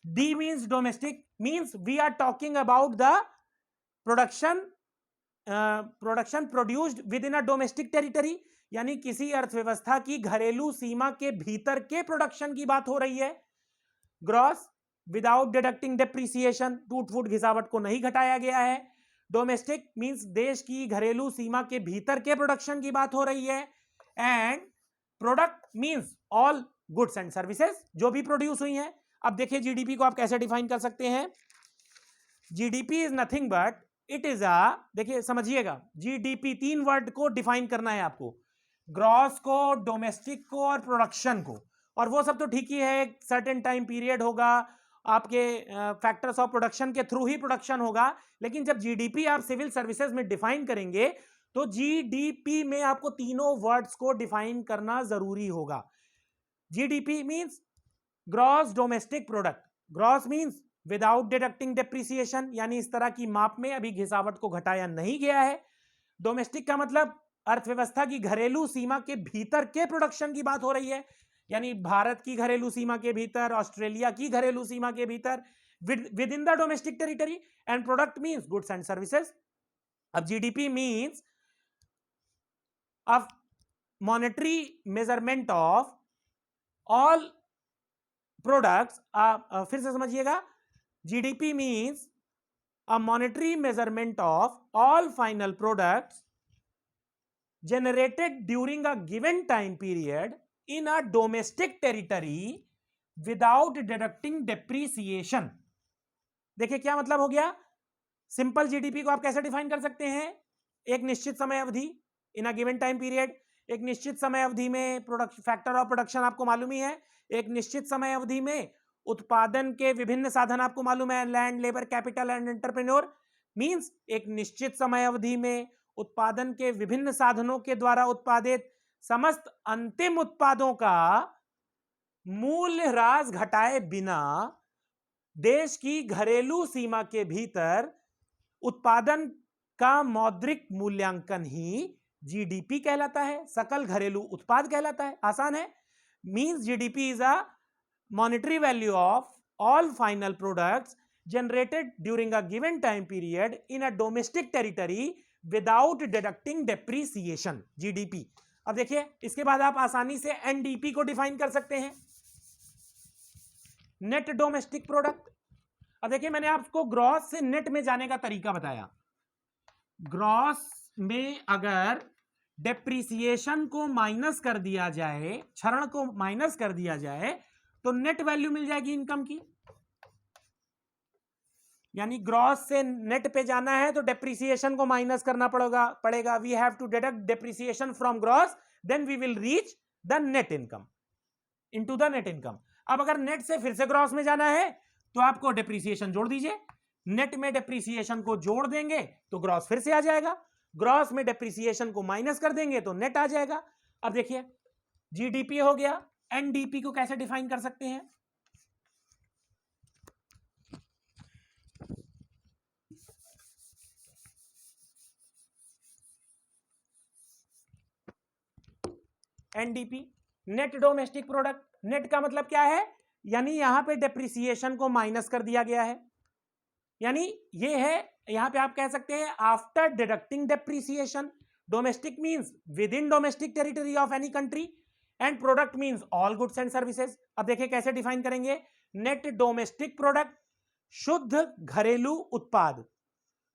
D means domestic, means we are talking about the production produced within a domestic territory, यानी किसी अर्थव्यवस्था की घरेलू सीमा के भीतर के प्रोडक्शन की बात हो रही है। ग्रॉस विदाउट डिडक्टिंग डेप्रीसिएशन, टूट फूट घिसावट को नहीं घटाया गया है। डोमेस्टिक मींस देश की घरेलू सीमा के भीतर के प्रोडक्शन की बात हो रही है। And product means all goods and services जो भी प्रोड्यूस हुई हैं। अब देखिए जीडीपी को आप कैसे डिफाइन कर सकते हैं। GDP is nothing but it is a, देखिए समझिएगा, जीडीपी 3 वर्ड को डिफाइन करना है आपको, ग्रॉस को, डोमेस्टिक को और प्रोडक्शन को। और वो सब तो ठीक ही है, एक सर्टेन टाइम पीरियड होगा, आपके फैक्टर्स ऑफ प्रोडक्शन के थ्रू ही प्रोडक्शन होगा। लेकिन जब जीडीपी आप सिविल सर्विसेज में डिफाइन करेंगे तो जीडीपी में आपको तीनों वर्ड्स को डिफाइन करना जरूरी होगा। GDP means gross domestic product, gross means without deducting depreciation, यानी इस तरह की माप में अभी घिसावट को घटाया नहीं गया है। डोमेस्टिक का मतलब अर्थव्यवस्था की घरेलू सीमा के भीतर के प्रोडक्शन की बात हो रही है, यानी भारत की घरेलू सीमा के भीतर, ऑस्ट्रेलिया की घरेलू सीमा के भीतर, within the domestic territory. And product means goods and services. अब GDP means of monetary measurement of all products. फिर से समझिएगा, GDP means a monetary measurement of all final products generated during a given time period in a domestic territory without deducting depreciation। देखिए क्या मतलब हो गया। Simple GDP को आप कैसे डिफाइन कर सकते हैं, एक निश्चित समय अवधि, इन अ गिवन टाइम पीरियड, एक निश्चित समय अवधि में प्रोडक्ट फैक्टर ऑफ प्रोडक्शन आपको मालूम ही है, एक निश्चित समय अवधि में उत्पादन के विभिन्न साधन आपको मालूम है, land, labour, capital and entrepreneur. Means एक निश्चित समय अवधि में उत्पादन के विभिन्न साधनों के द्वारा उत्पादित समस्त अंतिम उत्पादों का मूल्य ह्रास घटाए बिना देश की घरेलू सीमा के भीतर उत्पादन का मौद्रिक मूल्यांकन ही जीडीपी कहलाता है, सकल घरेलू उत्पाद कहलाता है। आसान है। Means GDP is a monetary value of all final products generated during a given time period in a domestic territory without deducting depreciation, GDP. अब देखिए इसके बाद आप आसानी से एनडीपी को डिफाइन कर सकते हैं, नेट डोमेस्टिक प्रोडक्ट। अब देखिए मैंने आपको ग्रॉस से नेट में जाने का तरीका बताया। ग्रॉस में अगर डेप्रीसिएशन को माइनस कर दिया जाए, क्षरण को माइनस कर दिया जाए, तो नेट वैल्यू मिल जाएगी इनकम की। यानी ग्रॉस से नेट पे जाना है तो डेप्रीसिएशन को माइनस करना पड़ेगा। We have to deduct depreciation from gross, then we will reach the net income, into the net income. अब अगर नेट से फिर से ग्रॉस में जाना है तो आपको डेप्रीसिएशन जोड़ दीजिए, नेट में डेप्रीसिएशन को जोड़ देंगे तो ग्रॉस फिर से आ जाएगा, ग्रॉस में डेप्रीसिएशन को माइनस कर देंगे तो नेट आ जाएगा। अब देखिए जीडीपी हो गया। एनडीपी को कैसे डिफाइन कर सकते हैं, NDP net domestic product. Net का मतलब क्या है, यानी यहां पे डेप्रिसिएशन को माइनस कर दिया गया है, यानी ये है, यहां पे आप कह सकते हैं after deducting depreciation. Domestic means with in domestic territory of any country, and product means all goods and services. अब देखिए कैसे डिफाइन करेंगे, नेट डोमेस्टिक प्रोडक्ट शुद्ध घरेलू उत्पाद।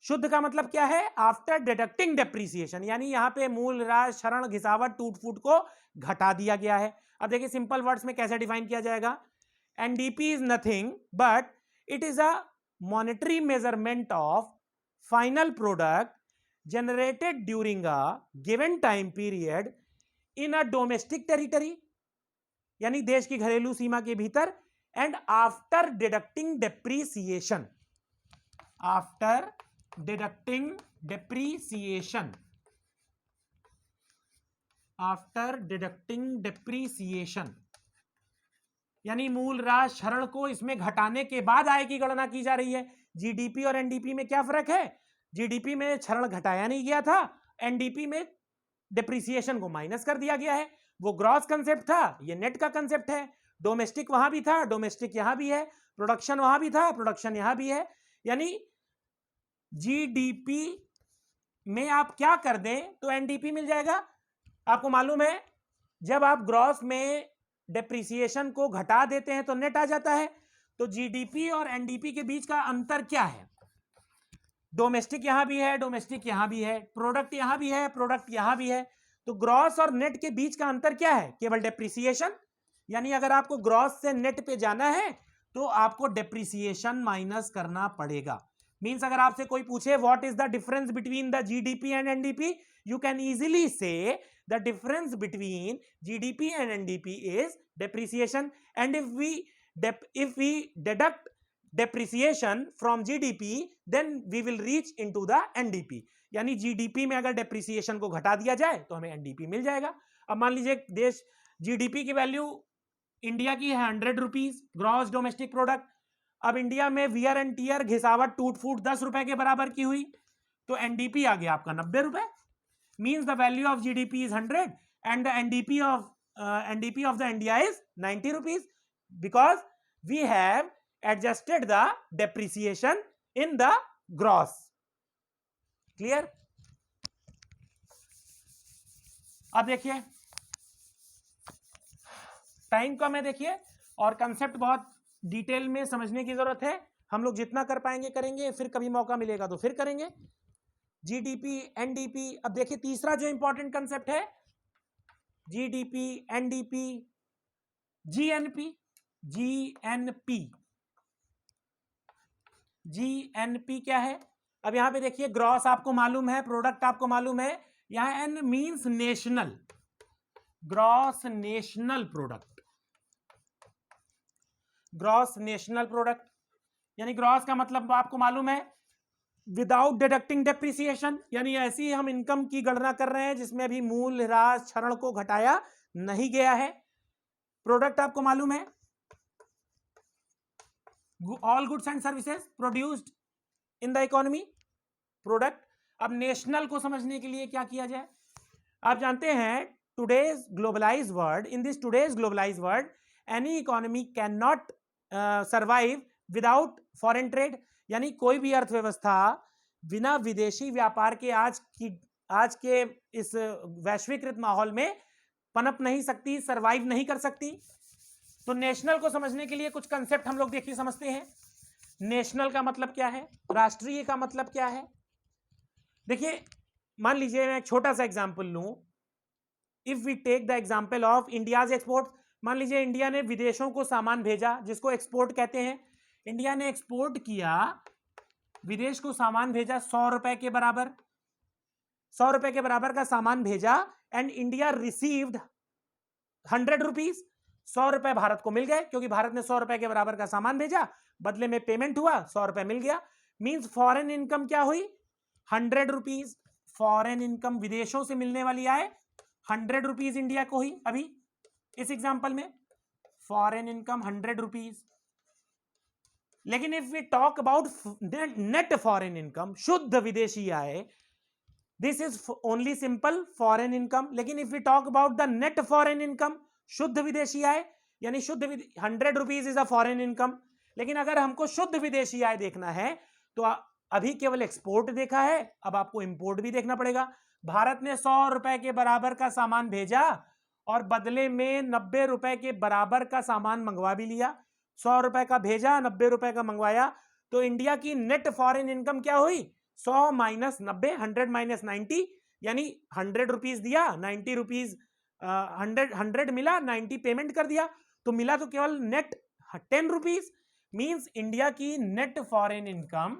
शुद्ध का मतलब क्या है, आफ्टर डिडक्टिंग डेप्रीसिएशन, यानी यहां पे मूल ह्रास, क्षरण, घिसावट, टूट फूट को घटा दिया गया है। अब देखिए सिंपल वर्ड्स में कैसे डिफाइन किया जाएगा, NDP is nothing but it is a monetary measurement of final product generated during a given time period in a domestic territory. यानी देश की घरेलू सीमा के भीतर, and after deducting depreciation, after deducting depreciation, after deducting depreciation, यानी मूल राज क्षरण को इसमें घटाने के बाद आय की गणना की जा रही है। जीडीपी और एनडीपी में क्या फर्क है? जीडीपी में क्षरण घटाया नहीं गया था, एनडीपी में डिप्रीसिएशन को माइनस कर दिया गया है। वो ग्रॉस कंसेप्ट था, ये नेट का कंसेप्ट है। डोमेस्टिक वहां भी था, डोमेस्टिक यहां भी है, प्रोडक्शन वहां भी था, प्रोडक्शन यहां भी है। यानी जीडीपी में आप क्या कर दें तो एनडीपी मिल जाएगा। आपको मालूम है जब आप ग्रॉस में डेप्रीसिएशन को घटा देते हैं तो नेट आ जाता है। तो जीडीपी और एनडीपी के बीच का अंतर क्या है? डोमेस्टिक यहां भी है, डोमेस्टिक यहां भी है, प्रोडक्ट यहां भी है, प्रोडक्ट यहां भी है। तो ग्रॉस और नेट के बीच का अंतर क्या है? केवल डेप्रीसिएशन। यानी अगर आपको ग्रॉस से नेट पे जाना है तो आपको डेप्रीसिएशन माइनस करना पड़ेगा। मींस अगर आपसे कोई पूछे what is the difference between the GDP and NDP, you can easily say the difference between GDP and NDP is depreciation, and if we deduct depreciation from GDP then we will reach into the NDP। यानी GDP में अगर depreciation को घटा दिया जाए तो हमें NDP मिल जाएगा। अब मान लीजिए देश GDP की वैल्यू इंडिया की है 100 रुपीज ग्रॉस डोमेस्टिक प्रोडक्ट। अब इंडिया में वियर एंड टीयर घिसावट टूट फूट 10 रुपए के बराबर की हुई तो NDP आ गया आपका 90 रुपए। Means the value of GDP is 100 and the NDP of the India is 90 rupees, because we have adjusted the depreciation in the gross। Clear? अब देखिए टाइम कम है, देखिए, और कंसेप्ट बहुत डिटेल में समझने की जरूरत है। हम लोग जितना कर पाएंगे करेंगे, फिर कभी मौका मिलेगा तो फिर करेंगे। जीडीपी एनडीपी, अब देखिए तीसरा जो इंपॉर्टेंट कंसेप्ट है GDP NDP GNP. GNP, GNP क्या है? अब यहां पे देखिए ग्रॉस आपको मालूम है, प्रोडक्ट आपको मालूम है, यहां N means national, gross national product, gross national product. यानी ग्रॉस का मतलब आपको मालूम है विदाउट डिडक्टिंग डेप्रीसिएशन, यानी ऐसी हम इनकम की गणना कर रहे हैं जिसमें अभी मूल ह्रास क्षरण को घटाया नहीं गया है। प्रोडक्ट आपको मालूम है all goods and services produced in the economy, product. अब नेशनल को समझने के लिए क्या किया जाए? आप जानते हैं today's globalised world, in this today's globalised world any economy can not survive without foreign trade. यानी कोई भी अर्थव्यवस्था बिना विदेशी व्यापार के आज के इस वैश्वीकृत माहौल में पनप नहीं सकती, सरवाइव नहीं कर सकती। तो नेशनल को समझने के लिए कुछ कंसेप्ट हम लोग देखिए समझते हैं। नेशनल का मतलब क्या है, राष्ट्रीय का मतलब क्या है? देखिए मान लीजिए मैं एक छोटा सा एग्जांपल लूं। If we take the example of India's export, मान लीजिए इंडिया ने विदेशों को सामान भेजा जिसको एक्सपोर्ट कहते हैं। इंडिया ने एक्सपोर्ट किया, विदेश को सामान भेजा 100 रुपए के बराबर, 100 रुपए के बराबर का सामान भेजा, एंड इंडिया रिसीव्ड 100 रुपीज। 100 रुपए भारत को मिल गए क्योंकि भारत ने 100 रुपए के बराबर का सामान भेजा, बदले में पेमेंट हुआ, 100 रुपए मिल गया। मींस फॉरेन इनकम क्या हुई? 100 रुपीज। फॉरेन इनकम विदेशों से मिलने वाली आय 100 रुपीज इंडिया को हुई। अभी इस एग्जांपल में फॉरेन इनकम 100 रुपीज। लेकिन if we talk about net foreign income, शुद्ध विदेशी आय, this is only simple foreign income. लेकिन if we talk about the net foreign income, शुद्ध विदेशी आय, यानी शुद्ध 100 rupees is a foreign income. लेकिन अगर हमको शुद्ध विदेशी आय देखना है तो अभी केवल एक्सपोर्ट देखा है, अब आपको इंपोर्ट भी देखना पड़ेगा। भारत ने 100 रुपए के बराबर का सामान भेजा और बदले में 90 रुपए के बराबर का सामान मंगवा भी लिया। 100 रुपए का भेजा, 90 रुपए का मंगवाया, तो इंडिया की नेट फॉरेन इनकम क्या हुई? 100 माइनस 90, 100 माइनस 90, यानी 100 रुपीज दिया, 90 रुपीज 100 मिला, 90 पेमेंट कर दिया, तो मिला तो केवल नेट 10 रुपीज। मींस इंडिया की नेट फॉरेन इनकम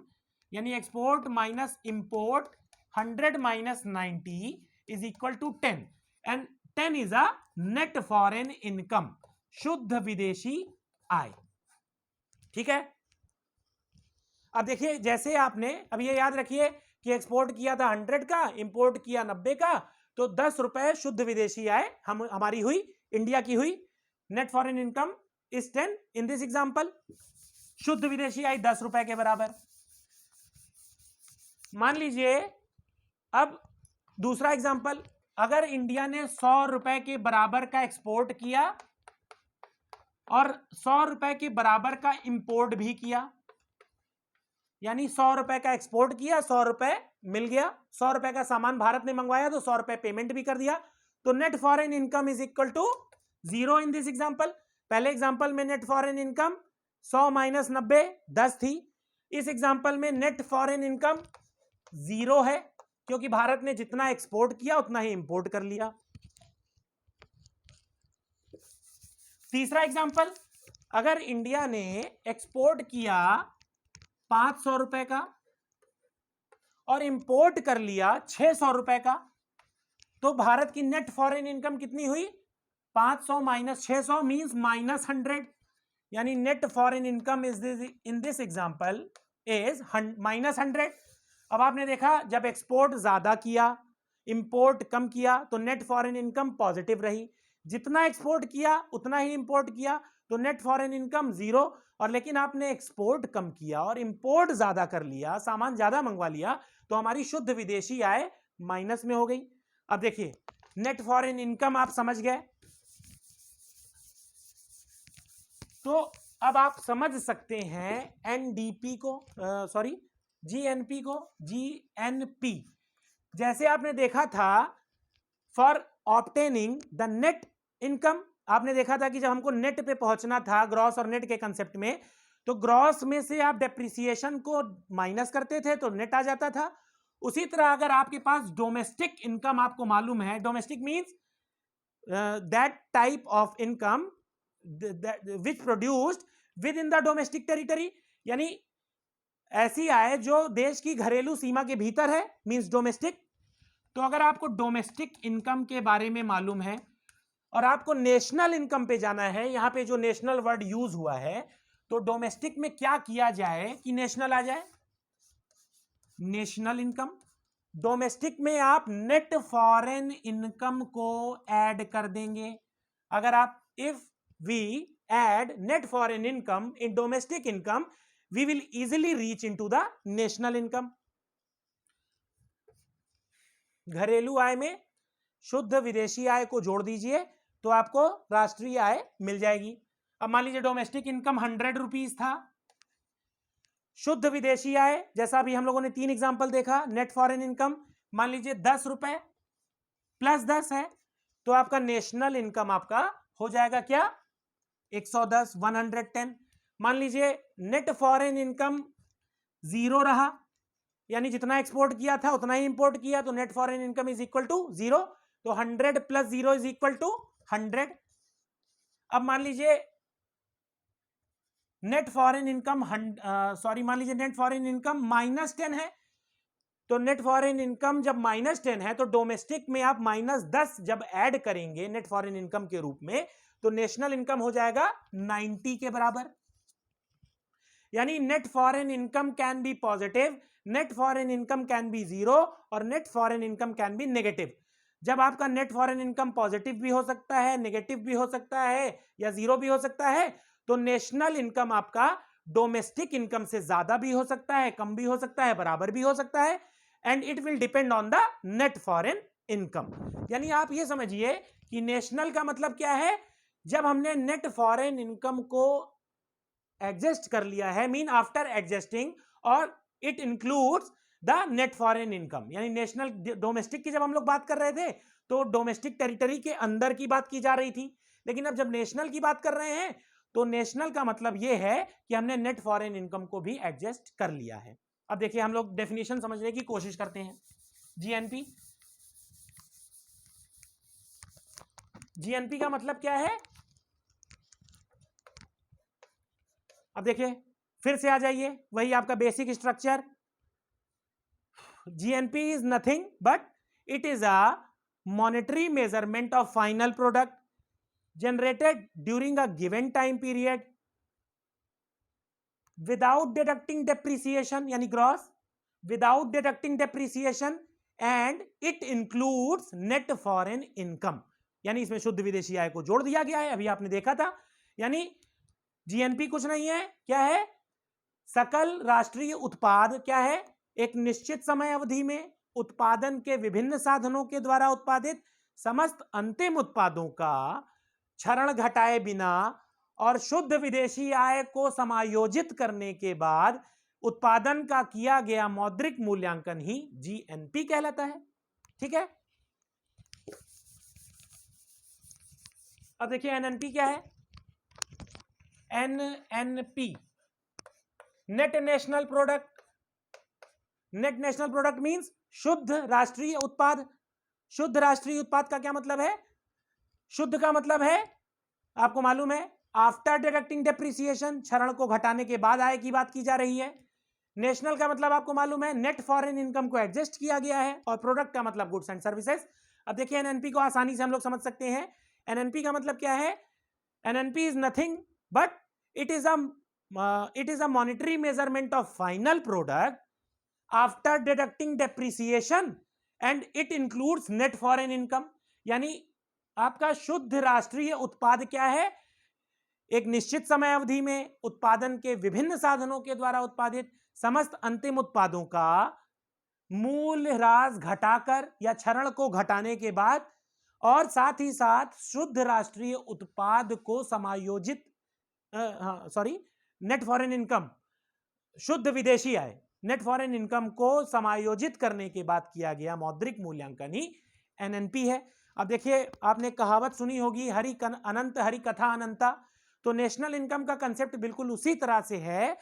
यानी export minus import 100 minus 90 is equal to 10, and 10 is a net foreign income. शुद्ध विदेशी आय। ठीक है, अब देखिए जैसे आपने अब ये याद रखिए कि एक्सपोर्ट किया था 100 का, इंपोर्ट किया 90 का, तो 10 रुपए शुद्ध विदेशी आय हमारी हुई, इंडिया की हुई। Net foreign income is 10 in this example. शुद्ध विदेशी आय 10 रुपए के बराबर। मान लीजिए अब दूसरा एग्जांपल, अगर इंडिया ने 100 रुपए के बराबर का एक्सपोर्ट किया और 100 रुपए के बराबर का इंपोर्ट भी किया, यानी 100 रुपए का एक्सपोर्ट किया, 100 रुपए मिल गया, 100 रुपए का सामान भारत ने मंगवाया तो 100 रुपए पेमेंट भी कर दिया, तो net foreign income is equal to 0 in this example. पहले एग्जांपल में नेट फॉरेन इनकम 100 माइनस 90 10 थी। इस एग्जांपल में नेट फॉरेन इनकम 0 है, क्योंकि भारत ने जितना एक्सपोर्ट किया उतना ही इंपोर्ट कर लिया। तीसरा एग्जांपल, अगर इंडिया ने एक्सपोर्ट किया 500 रुपए का और इंपोर्ट कर लिया 600 रुपए का, तो भारत की नेट फॉरेन इनकम कितनी हुई? 500 माइनस 600 मींस माइनस 100, यानी net foreign income is in this example is minus 100। अब आपने देखा जब एक्सपोर्ट ज्यादा किया, इंपोर्ट कम किया, तो नेट फॉरेन इनकम पॉजिटिव रही। जितना एक्सपोर्ट किया उतना ही इंपोर्ट किया, तो नेट फॉरेन इनकम 0। और लेकिन आपने एक्सपोर्ट कम किया और इंपोर्ट ज्यादा कर लिया, सामान ज्यादा मंगवा लिया, तो हमारी शुद्ध विदेशी आय माइनस में हो गई। अब देखिए नेट फॉरेन इनकम आप समझ गए, तो अब आप समझ सकते हैं एनडीपी को, सॉरी जीएनपी को, जीएनपी जैसे आपने देखा था for obtaining the net income. आपने देखा था कि जब हमको नेट पे पहुंचना था, ग्रॉस और नेट के कंसेप्ट में, तो ग्रॉस में से आप डेप्रिसिएशन को माइनस करते थे तो नेट आ जाता था। उसी तरह अगर आपके पास डोमेस्टिक इनकम आपको मालूम है, domestic means that type of income which produced within the domestic territory, यानी ऐसी आय जो देश की घरेलू सीमा के भीतर है, मींस डोमेस्टिक। तो अगर आपको डोमेस्टिक इनकम के बारे में मालूम है और आपको नेशनल इनकम पे जाना है, यहां पे जो नेशनल वर्ड यूज हुआ है, तो डोमेस्टिक में क्या किया जाए कि नेशनल आ जाए? National income. डोमेस्टिक में आप नेट फॉरेन इनकम को ऐड कर देंगे। अगर आप if we add net foreign income in domestic income, we will easily reach into the national income. घरेलू आय में शुद्ध विदेशी आय को जोड़ दीजिए तो आपको राष्ट्रीय आय मिल जाएगी। अब मान लीजिए डोमेस्टिक इनकम 100 रुपीज था, शुद्ध विदेशी आय जैसा भी हम लोगों ने 3 एग्जांपल देखा, नेट फॉरेन इनकम मान लीजिए 10 रुपए प्लस 10 है, तो आपका नेशनल इनकम आपका हो जाएगा क्या? 110, 110। मान लीजिए नेट फॉरेन इनकम 0 रहा, यानी जितना एक्सपोर्ट किया था उतना ही इंपोर्ट किया, तो net foreign income is equal to 0। तो 100 प्लस 0 इज इक्वल टू 100। अब मान लीजिए नेट फॉरेन इनकम मान लीजिए नेट फॉरेन इनकम -10 है, तो नेट फॉरेन इनकम जब -10 है तो डोमेस्टिक में आप -10 जब ऐड करेंगे नेट फॉरेन इनकम के रूप में, तो नेशनल इनकम हो जाएगा 90 के बराबर। यानी net foreign income can be positive, net foreign income can be 0 और net foreign income can be negative. जब आपका नेट फॉरेन इनकम पॉजिटिव भी हो सकता है, नेगेटिव भी हो सकता है या 0 भी हो सकता है, तो नेशनल इनकम आपका डोमेस्टिक इनकम से ज्यादा भी हो सकता है, कम भी हो सकता है, बराबर भी हो सकता है, and it will depend on the net foreign income. यानी आप ये समझिए कि नेशनल का मतलब क्या है? जब हमने नेट फॉरेन इनकम को एडजस्ट कर लिया है, मीन आफ्टर एडजस्टिंग, और it includes the net foreign income. यानी नेशनल, डोमेस्टिक की जब हम लोग बात कर रहे थे तो डोमेस्टिक टेरिटरी के अंदर की बात की जा रही थी, लेकिन अब जब नेशनल की बात कर रहे हैं तो नेशनल का मतलब यह है कि हमने नेट फॉरेन इनकम को भी एडजस्ट कर लिया है। अब देखिए हम लोग डेफिनेशन समझने की कोशिश करते हैं। जीएनपी, जीएनपी का मतलब क्या है? अब देखिए फिर से आ जाइए, वही आपका basic structure. GNP is nothing but it is a monetary measurement of final product. generated during a given time period without deducting depreciation यानी gross, without deducting depreciation and it includes net foreign income, यानी इसमें शुद्ध विदेशी आय को जोड़ दिया गया है, अभी आपने देखा था। यानी जीएनपी कुछ नहीं है, क्या है? सकल राष्ट्रीय उत्पाद क्या है? एक निश्चित समय अवधि में उत्पादन के विभिन्न साधनों के द्वारा उत्पादित समस्त अंतिम उत्पादों का क्षरण घटाए बिना और शुद्ध विदेशी आय को समायोजित करने के बाद उत्पादन का किया गया मौद्रिक मूल्यांकन ही जीएनपी कहलाता है। ठीक है, अब देखिए एनएनपी क्या है? NNP net national product. Net national product means शुद्ध राष्ट्रीय उत्पाद। शुद्ध राष्ट्रीय उत्पाद का क्या मतलब है? शुद्ध का मतलब है, आपको मालूम है, आफ्टर डिडक्टिंग डेप्रिसिएशन, क्षरण को घटाने के बाद आय की बात की जा रही है। नेशनल का मतलब आपको मालूम है, नेट फॉरेन इनकम को एडजस्ट किया गया है, और प्रोडक्ट का मतलब गुड्स एंड सर्विसेज। अब देखिए एनएनपी को आसानी से हम लोग समझ सकते हैं। एनएनपी का मतलब क्या है? NNP is nothing but it is a monetary measurement of final product after deducting depreciation and it includes net foreign income. यानी आपका शुद्ध राष्ट्रीय उत्पाद क्या है? एक निश्चित समय अवधि में उत्पादन के विभिन्न साधनों के द्वारा उत्पादित समस्त अंतिम उत्पादों का मूल्य ह्रास घटाकर या क्षरण को घटाने के बाद, और साथ ही साथ शुद्ध राष्ट्रीय उत्पाद को समायोजित नेट फॉरेन इनकम, शुद्ध विदेशी आय, नेट फॉरेन इनकम को समायोजित करने के बाद किया गया मौद्रिक मूल्यांकन ही एनएनपी है। अब देखिए, आपने कहावत सुनी होगी, हरि अनंत हरि कथा अनंता। तो नेशनल इनकम का कंसेप्ट बिल्कुल उसी तरह से है,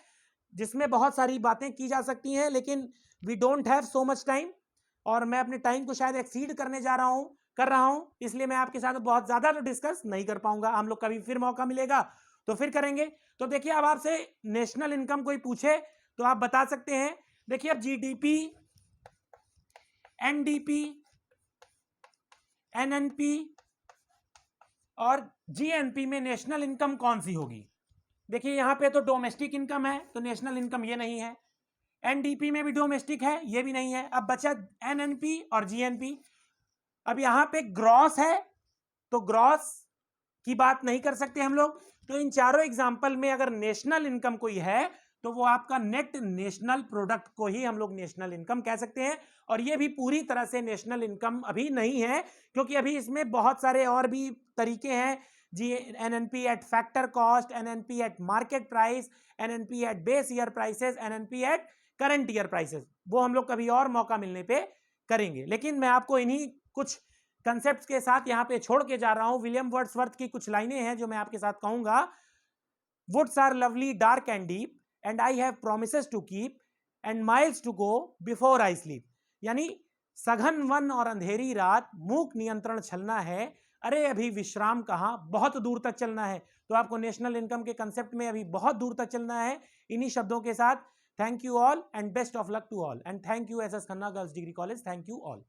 जिसमें बहुत सारी बातें की जा सकती हैं, लेकिन we don't have so much time, और मैं अपने टाइम को शायद एक्सीड करने कर रहा हूं, इसलिए मैं आपके साथ बहुत ज्यादा तो डिस्कस नहीं कर पाऊंगा। हम लोग कभी फिर मौका मिलेगा तो फिर करेंगे। तो देखिए, अब आपसे नेशनल इनकम कोई पूछे तो आप बता सकते हैं। देखिए, अब जीडीपी, एनडीपी, एनएनपी और जीएनपी में नेशनल इनकम कौन सी होगी? देखिए, यहां पे तो डोमेस्टिक इनकम है, तो नेशनल इनकम ये नहीं है। एनडीपी में भी डोमेस्टिक है, ये भी नहीं है। अब बचा एनएनपी और जीएनपी। अब यहां पे ग्रॉस है, तो ग्रॉस की बात नहीं कर सकते हम लोग। तो इन चारों एग्जाम्पल में अगर नेशनल इनकम कोई है तो वो आपका नेट नेशनल प्रोडक्ट को ही हम लोग नेशनल इनकम कह सकते हैं। और ये भी पूरी तरह से नेशनल इनकम अभी नहीं है, क्योंकि अभी इसमें बहुत सारे और भी तरीके हैं जी। NNP at factor cost, NNP at market price, NNP at base year prices, NNP at current year prices, वो हम लोग कभी और मौका मिलने पे करेंगे। लेकिन मैं आपको इन्हीं कुछ कंसेप्ट्स के साथ यहाँ पे छोड़ के जा रहा हूं। विलियम वर्ड्सवर्थ की कुछ लाइनें हैं जो मैं आपके साथ कहूंगा। Woods are lovely dark and deep and I have promises to keep and miles to go before I sleep. यानी सघन वन और अंधेरी रात, मूक नियंत्रण छलना है, अरे अभी विश्राम कहाँ, बहुत दूर तक चलना है। तो आपको नेशनल इनकम के कंसेप्ट में अभी बहुत दूर तक चलना है। इन्हीं शब्दों के साथ thank you all and best of luck to all, and thank you SS Khanna girls degree college. Thank you all.